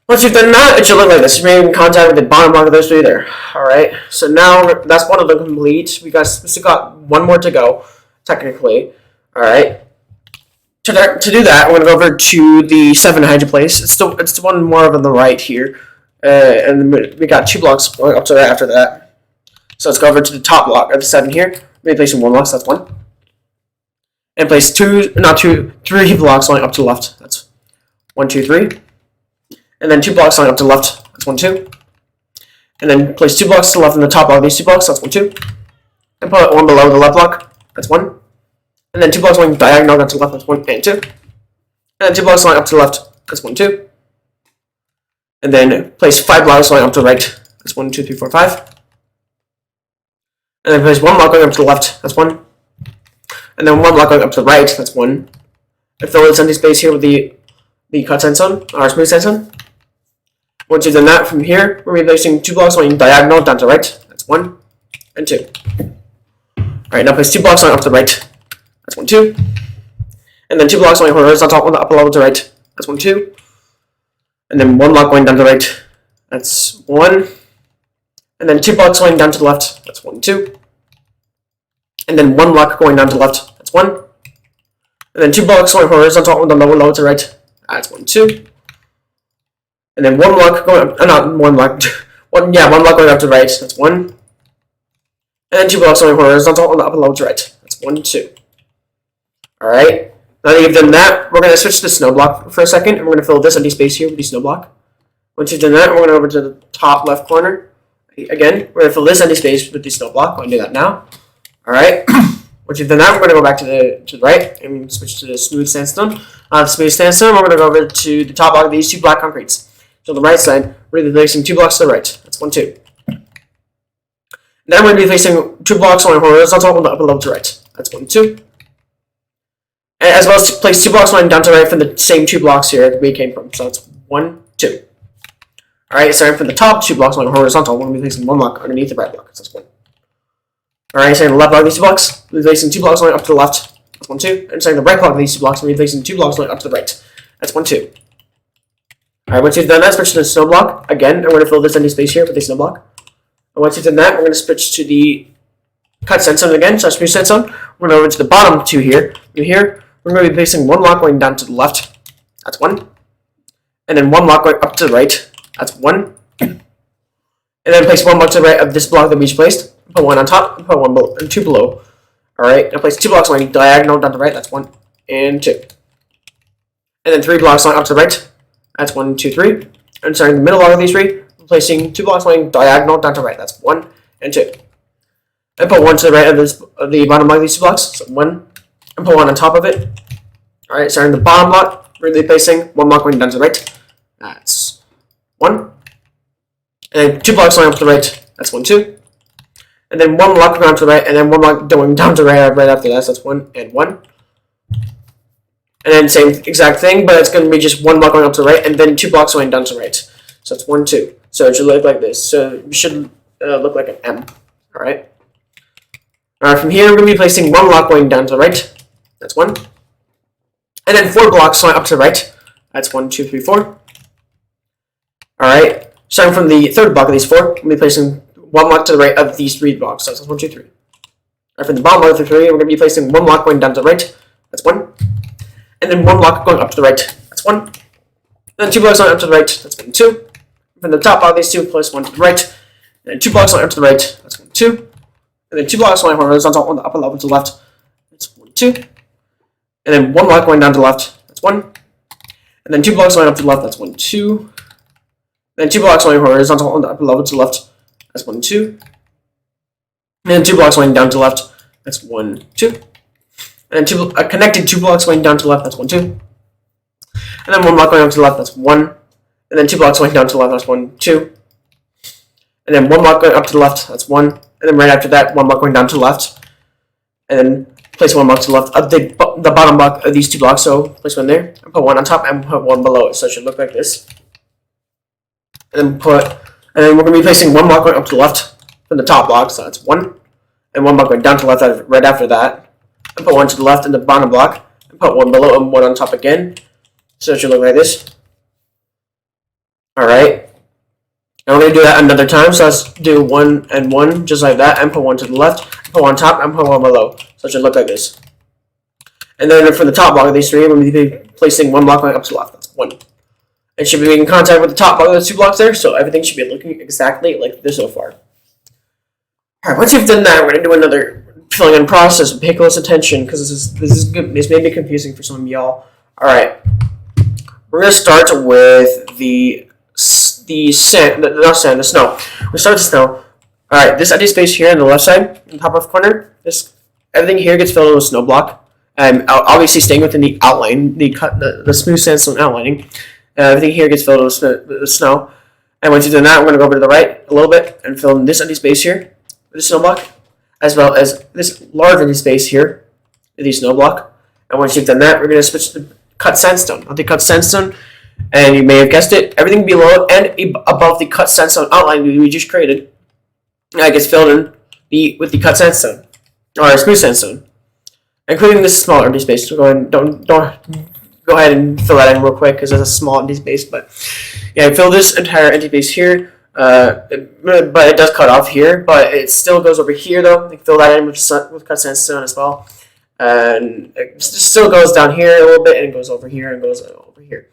Once you've done that, it should look like this. You're in contact with the bottom block of those 3 there. Alright? So now that's one of them complete. We still got 1 more to go, technically. Alright? To do that, we're going to go over to the 7 Hydra place. It's the one more on the right here. And we got 2 blocks going up to that after that. So let's go over to the top block of the 7 here. We're placing 1 block, so that's 1. And place 3 blocks going up to the left. That's 1, 2, 3. And then 2 blocks going up to the left. That's 1, 2. And then place 2 blocks to the left in the top block of these 2 blocks. That's 1, 2. And put 1 below the left block. That's 1. And then 2 blocks going diagonal down to the left. That's 1 and 2. And then 2 blocks going up to the left. That's 1, 2. And then place 5 blocks going up to the right. That's 1, 2, 3, 4, 5. And then place 1 block going up to the left. That's 1. And then 1 block going up to the right. That's 1. And fill this empty space here with the cut sandstone, or smooth sandstone. Once you've done that, from here, we're replacing 2 blocks going diagonal down to the right. That's 1 and 2. Alright, now place 2 blocks going up to the right. That's 1, 2. And then 2 blocks going horizontal on the upper level to the right. That's 1, 2. And then 1 block going down to the right. That's 1. And then 2 blocks going down to the left. That's 1, 2. And then 1 block going down to the left. That's 1. And then 2 blocks going horizontal on the lower level to the right. That's 1, 2. And then 1 block going, not 1 block, 1 block going up to the right. That's 1. And then 2 blocks going horizontal on the upper level to the right. That's 1, 2. Alright. Now that you've done that, we're going to switch to the snow block for a second, and we're going to fill this empty space here with the snow block. Once you've done that, we're going to go over to the top left corner. Again, we're going to fill this empty space with the snow block. We're going to do that now. Alright. Once you've done that, we're going to go back to the right and switch to the smooth sandstone. The smooth sandstone, we're going to go over to the top block of these 2 black concretes. So on the right side, we're going to be placing 2 blocks to the right. That's 1, 2. And then we're going to be placing 2 blocks on the horizontal on the upper level to the right. That's 1, 2. And as well as to place 2 blocks going down to the right from the same 2 blocks here that we came from. So that's 1, 2. Alright, starting from the top 2 blocks on the horizontal, we're going to be placing 1 block underneath the right block. So that's 1. Alright, starting the left block of these 2 blocks, we're placing 2 blocks going up to the left. That's 1, 2. And starting the right block of these 2 blocks, we're placing 2 blocks going up to the right. That's 1, 2. Alright, once you've done that, switch to the snow block. Again, I'm going to fill this empty space here with the snow block. And once you've done that, we're going to switch to the cut sandstone again, so smooth sandstone. We're going to go over to the bottom 2 here. From here, we're going to be placing 1 block going down to the left. That's 1. And then 1 block going up to the right. That's 1. And then place 1 block to the right of this block that we just placed. Put 1 on top, and put 1 below, and 2 below. Alright, now place 2 blocks going diagonal down to the right. That's 1 and 2. And then 3 blocks going up to the right. That's 1, 2, 3. And starting in the middle of these 3, placing 2 blocks going diagonal down to the right. That's 1 and 2. And put 1 to the right of the bottom block of these 2 blocks. So 1. And put 1 on top of it. Alright, starting the bottom block, really placing 1 block going down to the right. That's 1. And then 2 blocks going up to the right. That's 1, 2. And then 1 block going to the right, and then 1 block going down to the right after that. So that's 1 and 1. And then same exact thing, but it's going to be just 1 block going up to the right, and then 2 blocks going down to the right. So it's 1, 2. So it should look like this. So it should look like an M. Alright. Alright, from here we're going to be placing 1 block going down to the right. That's 1. And then 4 blocks going up to the right. That's 1, 2, 3, 4. Alright. Starting from the third block of these 4, we're going to be placing 1 block to the right of these 3 blocks. So that's 1, 2, 3. Alright, from the bottom block of the 3, we're going to be placing 1 block going down to the right. That's 1. And then 1 block going up to the right. That's 1. And then 2 blocks going up to the right. That's 1, 2. From the top of these 2, place 1 to the right. And 2 blocks going up to the right. That's 1, 2. And then 2 blocks going horizontal on the upper level to the left. That's 1, 2. And then 1 block going down to the left. That's 1. And then 2 blocks going up to the left. That's 1, 2. And then 2 blocks going horizontal on the upper level to the left. That's 1, 2. And then 2 blocks going down to the left. That's 1, 2. And then connected 2 blocks going down to the left. That's 1, 2. And then 1 block going up to the left. That's 1. And then 2 blocks going down to the left. That's 1, 2. And then 1 block going up to the left. That's 1. And then right after that, 1 block going down to the left. And then place 1 block to the left of the bottom block of these 2 blocks. So place 1 there. And put 1 on top and put 1 below it. So it should look like this. And then we're going to be placing 1 block going up to the left from the top block. So that's 1. And 1 block going down to the left right after that. And put 1 to the left in the bottom block. And put 1 below and 1 on top again. So it should look like this. Alright. And we're going to do that another time. So let's do 1 and 1 just like that. And put 1 to the left. Put 1 on top and put 1 below. So it should look like this. And then from the top block of these 3, we're going to be placing 1 block going up to the left. That's 1. It should be in contact with the top block of those 2 blocks there. So everything should be looking exactly like this so far. Alright, once you've done that, we're going to do another filling in process. Pay close attention because this is good. This may be confusing for some of y'all. All right, we're gonna start with the snow. We start with the snow. All right, this empty space here on the left side, in the top left corner. Everything here gets filled with a snow block, and obviously staying within the outline, the smooth sandstone outlining. Everything here gets filled with snow. And once you've done that, we're gonna go over to the right a little bit and fill in this empty space here with a snow block, as well as this large empty space here with the snow block. And once you've done that, we're going to switch to cut sandstone. On the cut sandstone, and you may have guessed it, everything below and above the cut sandstone outline we just created gets filled in with the cut sandstone, or smooth sandstone, including this small empty space. So don't go ahead and fill that in real quick because it's a small empty space. But yeah, fill this entire empty space here. But it does cut off here, but it still goes over here though. You can fill that in with cut sandstone as well, and it still goes down here a little bit, and it goes over here and goes over here.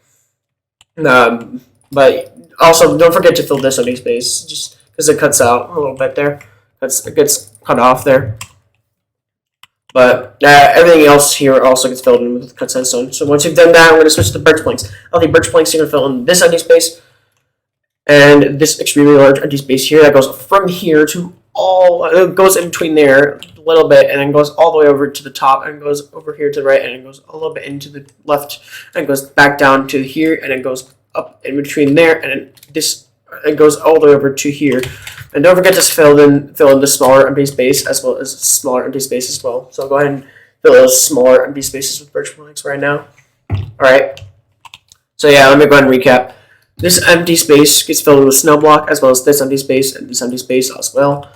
But also don't forget to fill this empty space, just because it cuts out a little bit there. It gets cut off there. But everything else here also gets filled in with cut sandstone. So once you've done that, we're going to switch to birch planks. All the birch planks are going to fill in this empty space. And this extremely large empty space here that goes from here to it goes in between there a little bit, and then goes all the way over to the top, and goes over here to the right, and it goes a little bit into the left, and goes back down to here, and it goes up in between there, and it goes all the way over to here. And don't forget to fill in the smaller empty space as well as smaller empty space as well. So go ahead and fill those smaller empty spaces with birch planks right now. Alright. So yeah, let me go ahead and recap. This empty space gets filled with snow block, as well as this empty space and this empty space as well.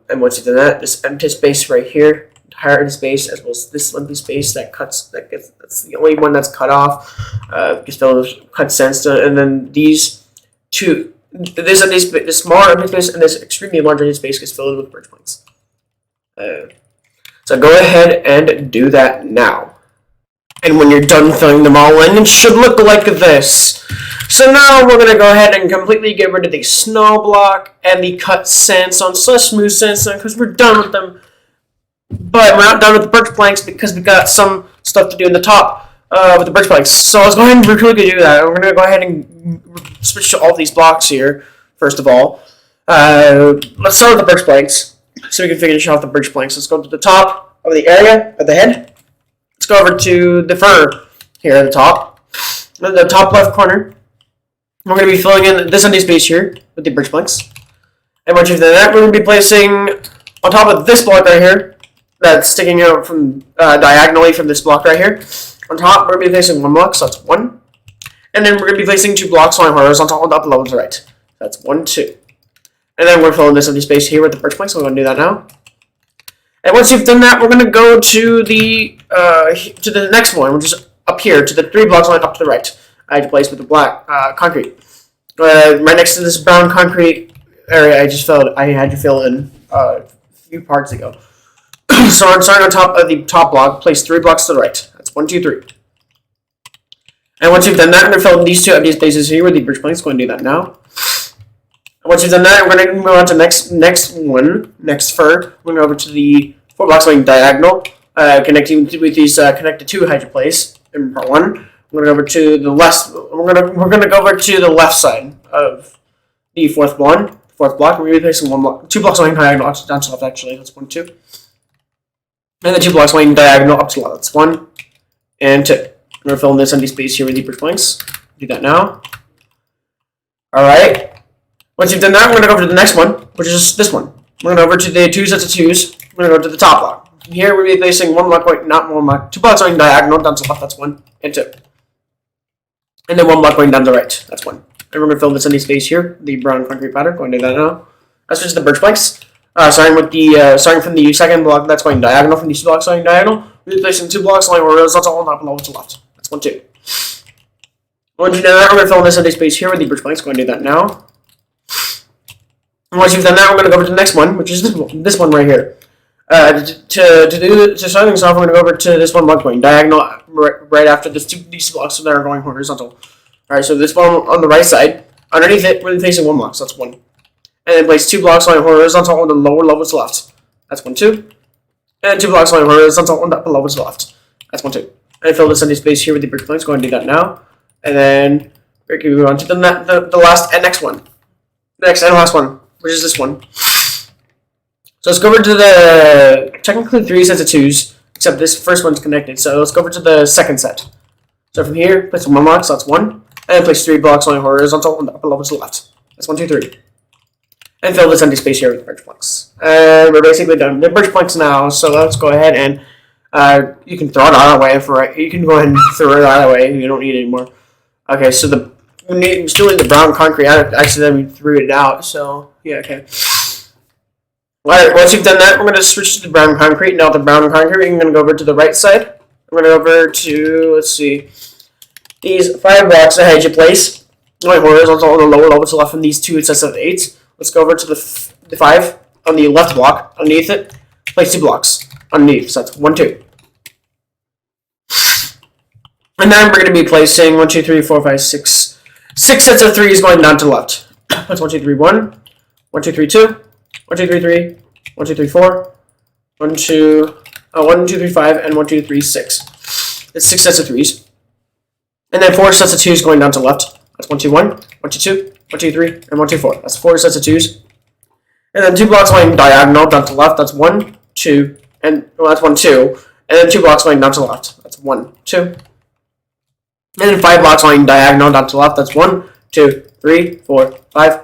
And once you've done that, this empty space right here, entire empty space, as well as this empty space that's the only one that's cut off, gets filled with cut sandstone. And then these two, this smaller empty space and this extremely large empty space gets filled with birch planks. So go ahead and do that now. And when you're done filling them all in, it should look like this. So now we're going to go ahead and completely get rid of the snow block and the cut sandstone / smooth sandstone because we're done with them. But we're not done with the birch planks because we got some stuff to do in the top with the birch planks. So let's go ahead and quickly do that. We're going to go ahead and switch to all these blocks here, first of all. Let's start with the birch planks so we can finish off the birch planks. Let's go to the top of the area of the head. Let's go over to the fur here at the top left corner. We're going to be filling in this empty space here with the birch planks. And once you've done that, we're going to be placing on top of this block right here that's sticking out from diagonally from this block right here. On top, we're going to be placing one block, so that's 1. And then we're going to be placing 2 blocks on horizontal on the up, low, and the right. That's 1, 2. And then we're filling this empty space here with the birch planks, so we're going to do that now. And once you've done that, we're going to go to the next one, which is up here, to the 3 blocks line up to the right. I had to place with the black concrete. Right next to this brown concrete area I had to fill in a few parts ago. So I'm starting on top of the top block, place 3 blocks to the right. That's 1, 2, 3. And once you've done that, I'm going to fill in these 2 empty spaces here with the birch planks. Go and do that now. Once you've done that, we're going to move on to next fur. We're going to go over to the 4 blocks going diagonal, connecting with these connected 2 hydro place in part 1. We're going to go over to the left. We're going to go over to the left side of the fourth block. We're going to be placing 2 blocks going diagonal down to the left. Actually, that's 1, 2, and the 2 blocks going diagonal up to the left. That's 1 and 2. We're going to fill in this empty space here with the birch planks. Do that now. All right. Once you've done that, we're going to go over to the next one, which is this one. We're going to go over to the 2 sets of 2s. We're going to go to the top block. Here, we're going to be placing 1 block, not 1 block, 2 blocks going diagonal down to the left. That's 1 and 2. And then 1 block going down to the right. That's 1. And we're going to fill this empty space here, the brown concrete pattern. Going to do that now. Let's switch to the birch planks. Starting from the second block that's going diagonal, from these 2 blocks going diagonal, we're placing 2 blocks lying horizontal on top and lower to the left. That's 1, 2. Once you've done that, we're going to fill in this empty space here with the birch planks. Going to do that now. And once you've done that, we're going to go over to the next one, which is this one right here. To start things off, we're going to go over to this 1 block going diagonal right after these 2 blocks that are going horizontal. Alright, so this one on the right side, underneath it, we're placing 1 block, so that's 1. And then place 2 blocks going horizontal on the lower level to the left. That's 1, 2. And 2 blocks going horizontal on the upper level to the left. That's 1, 2. And fill this empty space here with the birch planks. Go ahead and do that now. And then we're going to move on to the last and next one. Next and last one, which is this one. So let's go over to the technically 3 sets of 2s, except this first one's connected. So let's go over to the second set. So from here, place 1 block, so that's 1. And place 3 blocks on horizontal on the upper level to the left. That's 1, 2, 3. And fill this empty space here with the birch planks. And we're basically done with the birch planks now. So let's go ahead and you can throw it out of the way. You can go ahead and throw it out of the way. You don't need it anymore. Okay, so still in the brown concrete. I accidentally threw it out. So yeah, okay. Alright, once you've done that, we're going to switch to the brown concrete. Now the brown concrete, we're going to go over to the right side. We're going to go over to, let's see, these 5 blocks that had you place. Going horizontal on the lower level to the left from these 2 sets of 8s. Let's go over to the 5 on the left block. Underneath it, place 2 blocks underneath. So that's 1, 2. And then we're going to be placing 1, 2, 3, 4, 5, 6 sets of 3s going down to the left. That's 1, 2, 3, 1, 1, 2, 3, 2, 1, 2, 3, 3, 1, 2, 3, 4, 1, 2, 3, 5, and 1, 2, 3, 6. It's 6 sets of 3s. And then 4 sets of 2s going down to the left. That's 1, 2, 1, 1, 2, 2, 1, 2, 3, and 1, 2, 4. That's 4 sets of 2s. And then 2 blocks going diagonal down to the left. That's 1, 2, and well, that's 1, 2. And then 2 blocks going down to the left. That's 1, 2. And then 5 blocks going diagonal down to the left. That's 1, 2, 3, 4, 5.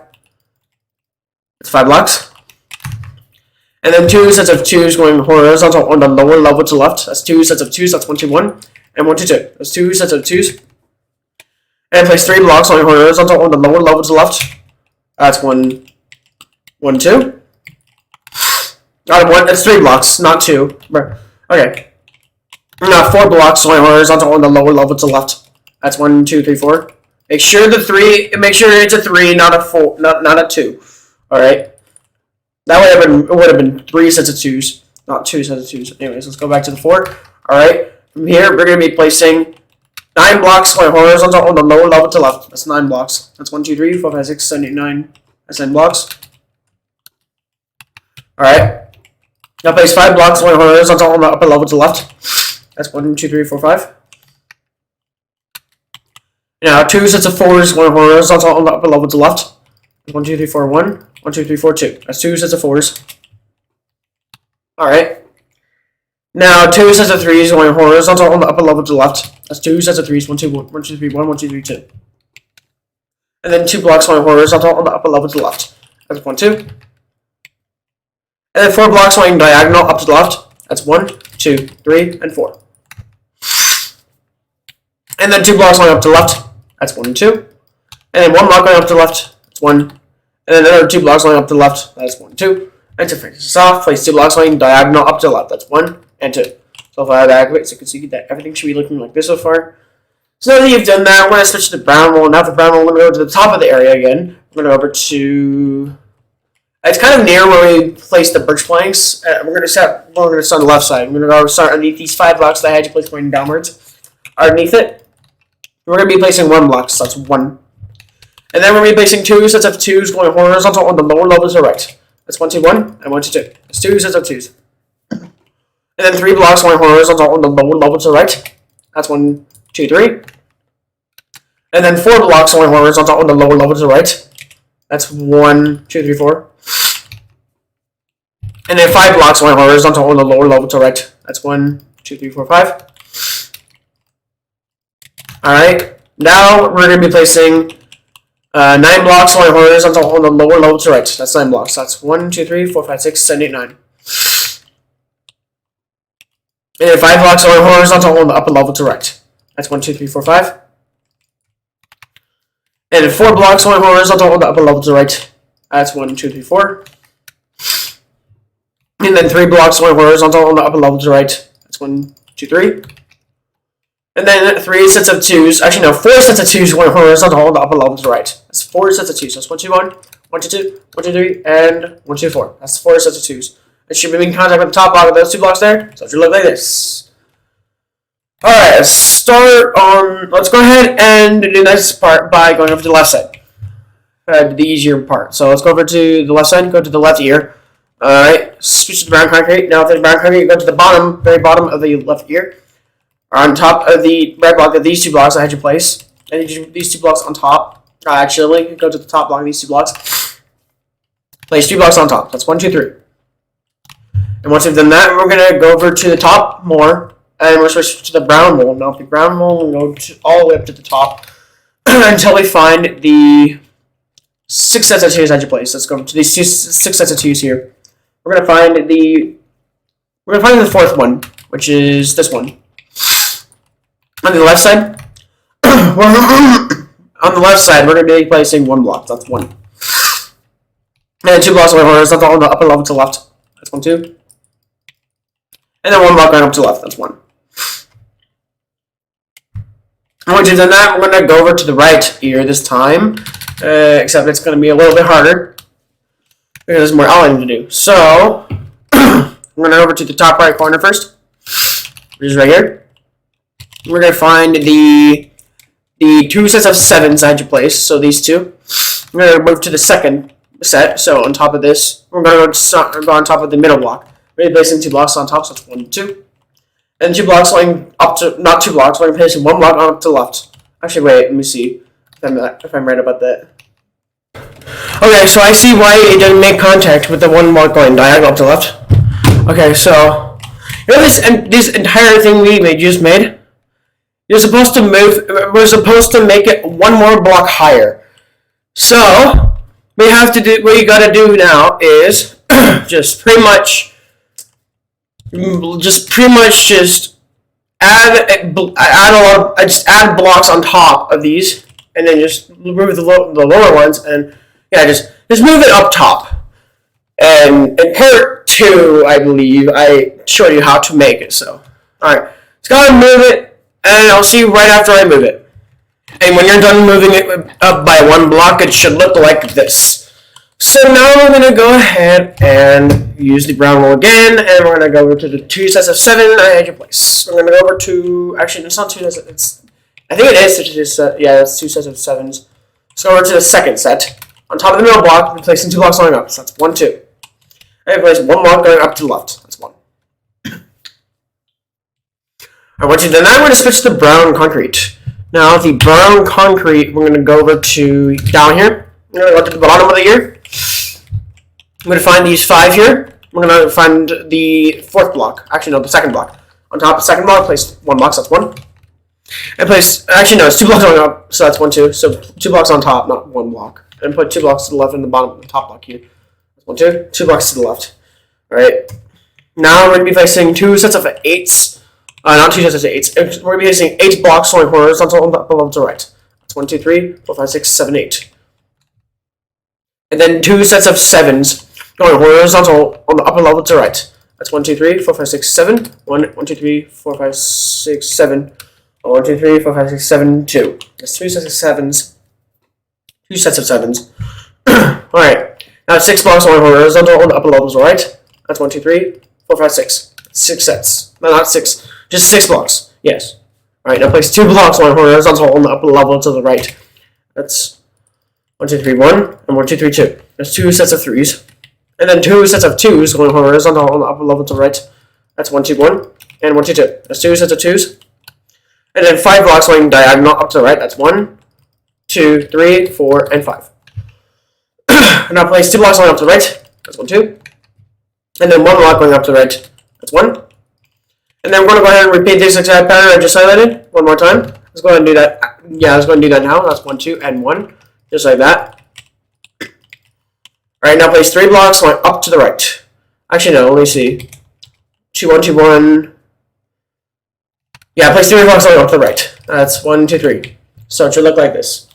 That's 5 blocks. And then 2 sets of 2s going horizontal on the lower level to the left. That's 2 sets of 2s. That's 1, 2, 1, and 1, 2, 2. That's 2 sets of 2s. And place 3 blocks going horizontal on the lower level to the left. That's 1, 1, 2. That's 3 blocks, not 2. Okay. Now 4 blocks going horizontal on the lower level to the left. That's 1, 2, 3, 4. Make sure it's a 3, not a 4, not a 2. All right. That would have been 3 sets of 2s, not 2 sets of 2s. Anyways, let's go back to the 4. All right. From here, we're going to be placing 9 blocks going horizontal on the lower level to left. That's 9 blocks. That's 1, 2, 3, 4, 5, 6, 7, 8, 9. That's 9 blocks. Alright. Now place 5 blocks going horizontal on the upper level to left. That's 1, 2, 3, 4, 5. Now 2 sets of 4s going horizontal on the upper level to left. 1, 2, 3, 4, 1. 1, 2, 3, 4, 2. That's 2 sets of 4s. Alright. Now 2 sets of 3s going horizontal on the upper level to the left. That's 2 sets of 3s. 1, 2, 1, 1, 2, 3, 1, 1, 2, 3, 2. And then 2 blocks going horizontal on the upper level to the left. That's 1, 2. And then 4 blocks going diagonal up to the left. That's 1, 2, 3, and 4. And then 2 blocks going up to the left. That's 1 and 2. And then 1 block going up to the left. That's 1. And then another 2 blocks going up to the left. That's 1 and 2. And to finish this off, place 2 blocks going diagonal up to the left. That's 1 and 2. So if I activate, so you can see that everything should be looking like this so far. So now that you've done that, we're going to switch to the brown roll. Now for the brown roll, we're going to go to the top of the area again. We're going to go over to... It's kind of near where we placed the birch planks. We're going to start on the left side. We're going to start underneath these 5 blocks that I had you place going downwards. Underneath it, we're going to be placing 1 block, so that's 1. And then we're going to be placing 2 sets of 2s going horizontal on the lower level to the right. That's 1, 2, 1, and 1, 2, 2. That's 2 sets of 2s. And then 3 blocks going horizontal on the lower level to the right. That's 1, 2, 3. And then 4 blocks going horizontal on the lower level to the right. That's 1, 2, 3, 4. And then 5 blocks going horizontal on the lower level to the right. That's 1, 2, 3, 4, 5. Alright, now we're going to be placing 9 blocks going horizontal on the lower level to the right. That's 9 blocks. That's 1, 2, 3, 4, 5, 6, 7, 8, 9. And then 5 blocks going horizontal on the upper level to the right. That's 1, 2, 3, 4, 5. And then 4 blocks going horizontal on the upper level to the right. That's 1, 2, 3, 4. And then 3 blocks going horizontal on the upper level to the right. That's 1, 2, 3. And then 3 sets of 2s. Actually, no, 4 sets of 2s going horizontal on the upper level to the right. That's 4 sets of 2s. That's 1, 2, 1, 1, 2, 2, 1, 2, 3, and 1, 2, 4. That's 4 sets of 2s. It should be making contact with the top block of those 2 blocks there. So it should look like this. Alright, let's go ahead and do the next part by going over to the left side. The easier part. So let's go over to the left side, go to the left ear. Alright, switch to the brown concrete. Now with the brown concrete, go to the bottom, very bottom of the left ear. On top of the red block of these 2 blocks I had you place. And these 2 blocks on top. Actually, go to the top block of these 2 blocks. Place 2 blocks on top. That's 1, 2, 3. And once we've done that, we're going to go over to the top more. And we're going to switch to the brown mold. Now, the brown mold, we'll go all the way up to the top until we find the 6 sets of 2s I had you place. Let's go to these 6 sets of 2s here. We're going to find the 4th one, which is this one. On the left side, we're going to be placing 1 block. That's 1. And then 2 blocks over horizontal on the upper level to the left. That's 1, 2. And then 1 block going up to the left. That's 1. And once you've done that, we're going to go over to the right ear this time. Except it's going to be a little bit harder. Because there's more outlining to do. So, we're going to go over to the top right corner first. Which is right here. We're going to find the 2 sets of 7s I had you place. So these 2. We're going to move to the second set. So on top of this, we're going to go on top of the middle block. We're going to be placing 2 blocks on top. So that's 1 and 2. And 2 blocks going up to, not 2 blocks, we're going to place 1 block on up to the left. Actually, wait, let me see if I'm right about that. Okay, so I see why it didn't make contact with the 1 block going diagonal up to the left. Okay, so, you know this entire thing we just made? We're supposed to make it 1 more block higher. So, what you gotta do now is just pretty much add blocks on top of these, and then just remove the lower ones, and yeah, just move it up top. And in part 2, I believe I showed you how to make it. So, all right, just gotta move it. And I'll see you right after I move it. And when you're done moving it up by 1 block, it should look like this. So now we're going to go ahead and use the brown roll again, and we're going to go over to the 2 sets of 7 I had your place. We're going to go over to, actually, it's not 2 sets, it's, I think it is, yeah, it's 2 sets of 7s. So over to the second set. On top of the middle block, we're placing 2 blocks going up, so that's 1, 2. And we place 1 block going up to the left, that's 1. I want you to, then I'm going to switch to brown concrete. Now, the brown concrete, we're going to go over to down here. We're going to go to the bottom of the ear. I'm going to find these 5 here. We're going to find the 4th block. Actually, no, the 2nd block. On top of the 2nd block, place 1 block, so that's 1. And place, actually, no, it's 2 blocks going up, so that's 1, 2. So 2 blocks on top, not 1 block. And put 2 blocks to the left and the bottom of the top block here. That's 1, 2. 2 blocks to the left. Alright. Now we're going to be placing 2 sets of 8s. Not 2 sets of 8s. We're going to be placing 8 blocks going horizontal and below to right. That's 1, 2, 3, 4, 5, 6, 7, 8. And then 2 sets of 7s going horizontal on the upper level to right. That's 1, 2, 3, 4, 5, 6, 7. 1, 2, 3, 4, 5, 6, 7. 1, 2, 3, 4, 5, 6, 7, 2. That's 3 sets of 7s. 2 sets of 7s. Alright. Now 6 blocks going horizontal on the upper level to right. That's 1, 2, 3, 4, 5, 6. 6 sets. No, not 6. Just 6 blocks. Yes. Alright, now place 2 blocks going horizontal on the upper level to the right. That's 1, 2, 3, 1, and 1, 2, 3, 2. There's 2 sets of 3s. And then 2 sets of 2s going horizontal on the upper level to the right. That's 1, 2, 1, and 1, 2, 2. There's 2 sets of 2s. And then 5 blocks going diagonal up to the right. That's 1, 2, 3, 4, and 5. And now place 2 blocks going up to the right. That's 1, 2. And then 1 block going up to the right. That's 1. And then we're going to go ahead and repeat this exact pattern I just highlighted one more time. Let's go ahead and do that. Yeah, let's go ahead and do that now. That's 1, 2, and 1. Just like that. Alright, now place 3 blocks going up to the right. Actually, no, let me see. 2, 1, 2, 1. Yeah, place 3 blocks going up to the right. That's 1, 2, 3. So it should look like this.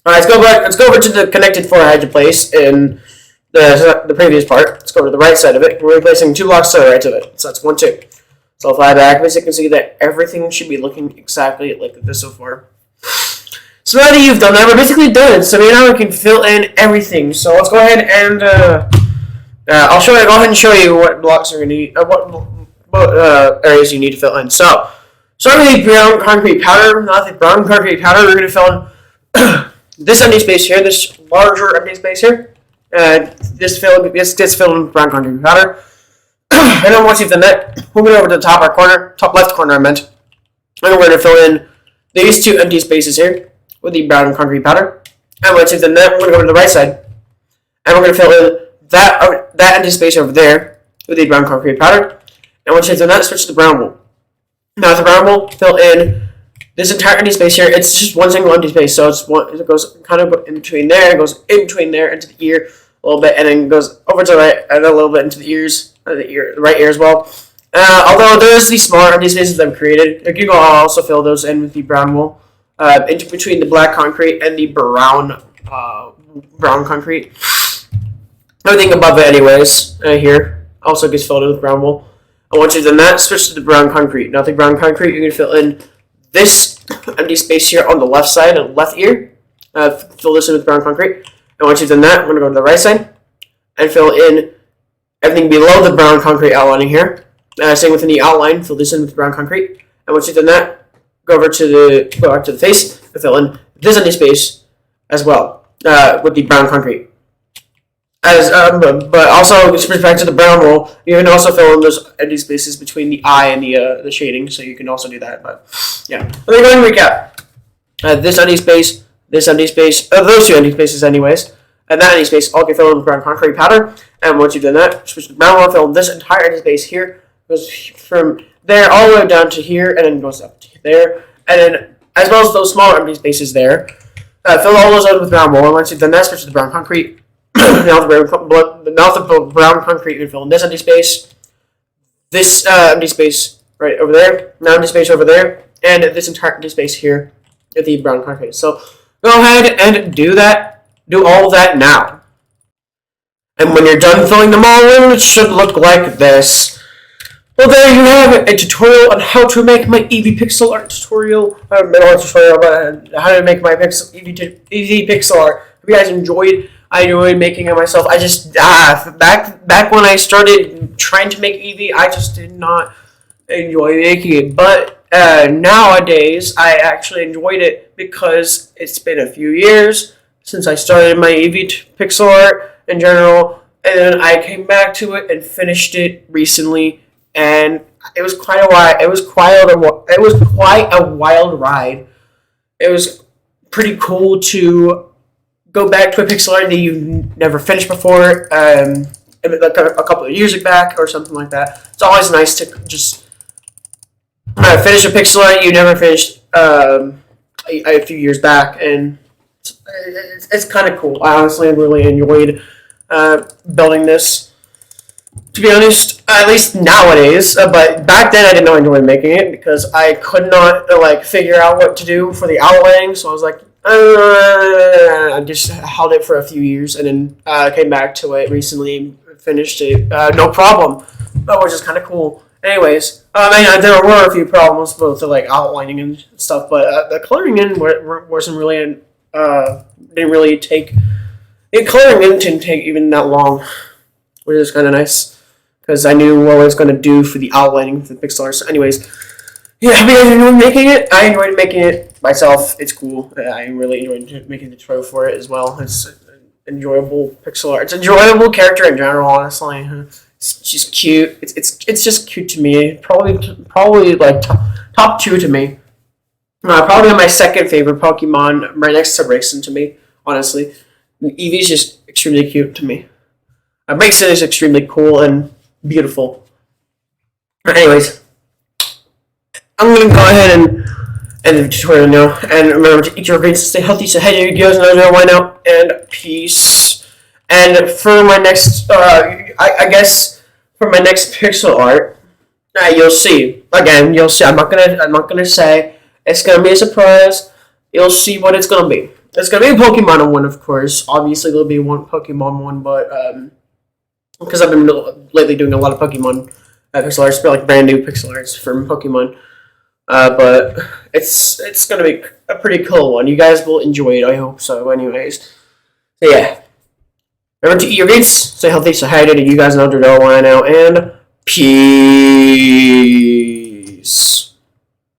Alright, let's go back. Let's go over to the connected 4 I had to place in the previous part. Let's go over to the right side of it. We're replacing 2 blocks to the right of it. So that's 1, 2. So I'll fly back. As you can see that everything should be looking exactly like this so far. So now that you've done that, we're basically done. So now we can fill in everything. So let's go ahead and I'll go ahead and show you what blocks are going to need, what areas you need to fill in. So starting with the brown concrete powder. Now the brown concrete powder, we're going to fill in this empty space here, this larger empty space here. This gets filled in with brown concrete powder. And then once you've done that, we'll move over to the top left corner I meant. And we're going to fill in these 2 empty spaces here with the brown concrete powder. And once you've done that, we're going to go to the right side. And we're going to fill in that empty space over there with the brown concrete powder. And once you've done that, switch to the brown wool. Now with the brown wool, fill in this entire empty space here. It's just one single empty space, so it goes kind of in between there, it goes in between there into the ear a little bit, and then goes over to the right and a little bit into the ears, the right ear as well. Although there's these smaller empty spaces that I've created, you can also fill those in with the brown wool. In between the black concrete and the brown concrete. Everything above it anyways, here, also gets filled in with brown wool. And once you've done that, switch to the brown concrete. Now the brown concrete, you're going to fill in this empty space here on the left side and left ear. Fill this in with brown concrete. And once you've done that, I'm going to go to the right side and fill in everything below the brown concrete outlining here. Same within the outline, fill this in with brown concrete. And once you've done that, go back to the face and fill in this empty space as well with the brown concrete. But also with respect to the brown wool, you can also fill in those empty spaces between the eye and the shading, so you can also do that. But yeah, let me go ahead and recap. This empty space, those 2 empty spaces, anyways, and that empty space all get filled in with brown concrete powder. And once you've done that, switch to brown wool, fill in this entire empty space here. Goes from there all the way down to here, and then goes up to there, and then as well as those smaller empty spaces there. Fill all those in with brown wool, and once you've done that, switch to the brown concrete. Now the brown concrete, you can fill in this empty space, this empty space right over there, now empty space over there, and this entire empty space here with the brown concrete. So go ahead and do all that now. And when you're done filling them all in, it should look like this. Well, there you have it, a tutorial on how to make my Eevee pixel art tutorial. How to make my Eevee pixel art. If you guys enjoyed, I enjoyed making it myself. I just back when I started trying to make Eevee, I just did not enjoy making it. But nowadays, I actually enjoyed it because it's been a few years since I started my Eevee pixel art in general, and then I came back to it and finished it recently, and it was quite a while. It was quite a wild ride. It was pretty cool to go back to a pixel art that you've never finished before, like a couple of years back or something like that. It's always nice to just finish a pixel art you never finished a few years back, and it's kind of cool. I honestly really enjoyed building this. To be honest, at least nowadays, but back then I did not enjoy making it because I could not figure out what to do for the outlining. So I was like, I just held it for a few years and then came back to it recently, finished it, no problem, which is kind of cool. Anyways, there were a few problems both the outlining and stuff, but the coloring in wasn't really didn't really take. Coloring in didn't take even that long, which is kind of nice because I knew what I was going to do for the outlining for the pixel art. So anyways, yeah, I enjoyed making it. I enjoyed making it myself. It's cool. I really enjoyed making the tutorial for it as well. It's enjoyable pixel art. It's enjoyable character in general, honestly. She's cute. It's just cute to me. Probably like top two to me. Probably my second favorite Pokemon, right next to Rixon to me, honestly. Eevee's just extremely cute to me. Rixon is extremely cool and beautiful. But anyways, I'm gonna go ahead and end the tutorial now. And remember to eat your greens, stay healthy, stay healthy, you guys know why now, and peace. And for my next, I guess for my next pixel art, you'll see. Again, you'll see. I'm not gonna say it's gonna be a surprise. You'll see what it's gonna be. It's gonna be a Pokemon one, of course. Obviously, there'll be one Pokemon one, but because I've been lately doing a lot of Pokemon pixel arts, like brand new pixel arts from Pokemon. But it's gonna be a pretty cool one. You guys will enjoy it. I hope so. Anyways, so yeah. Remember to eat your greens, stay healthy, stay hydrated. You guys know what to do by now, and peace.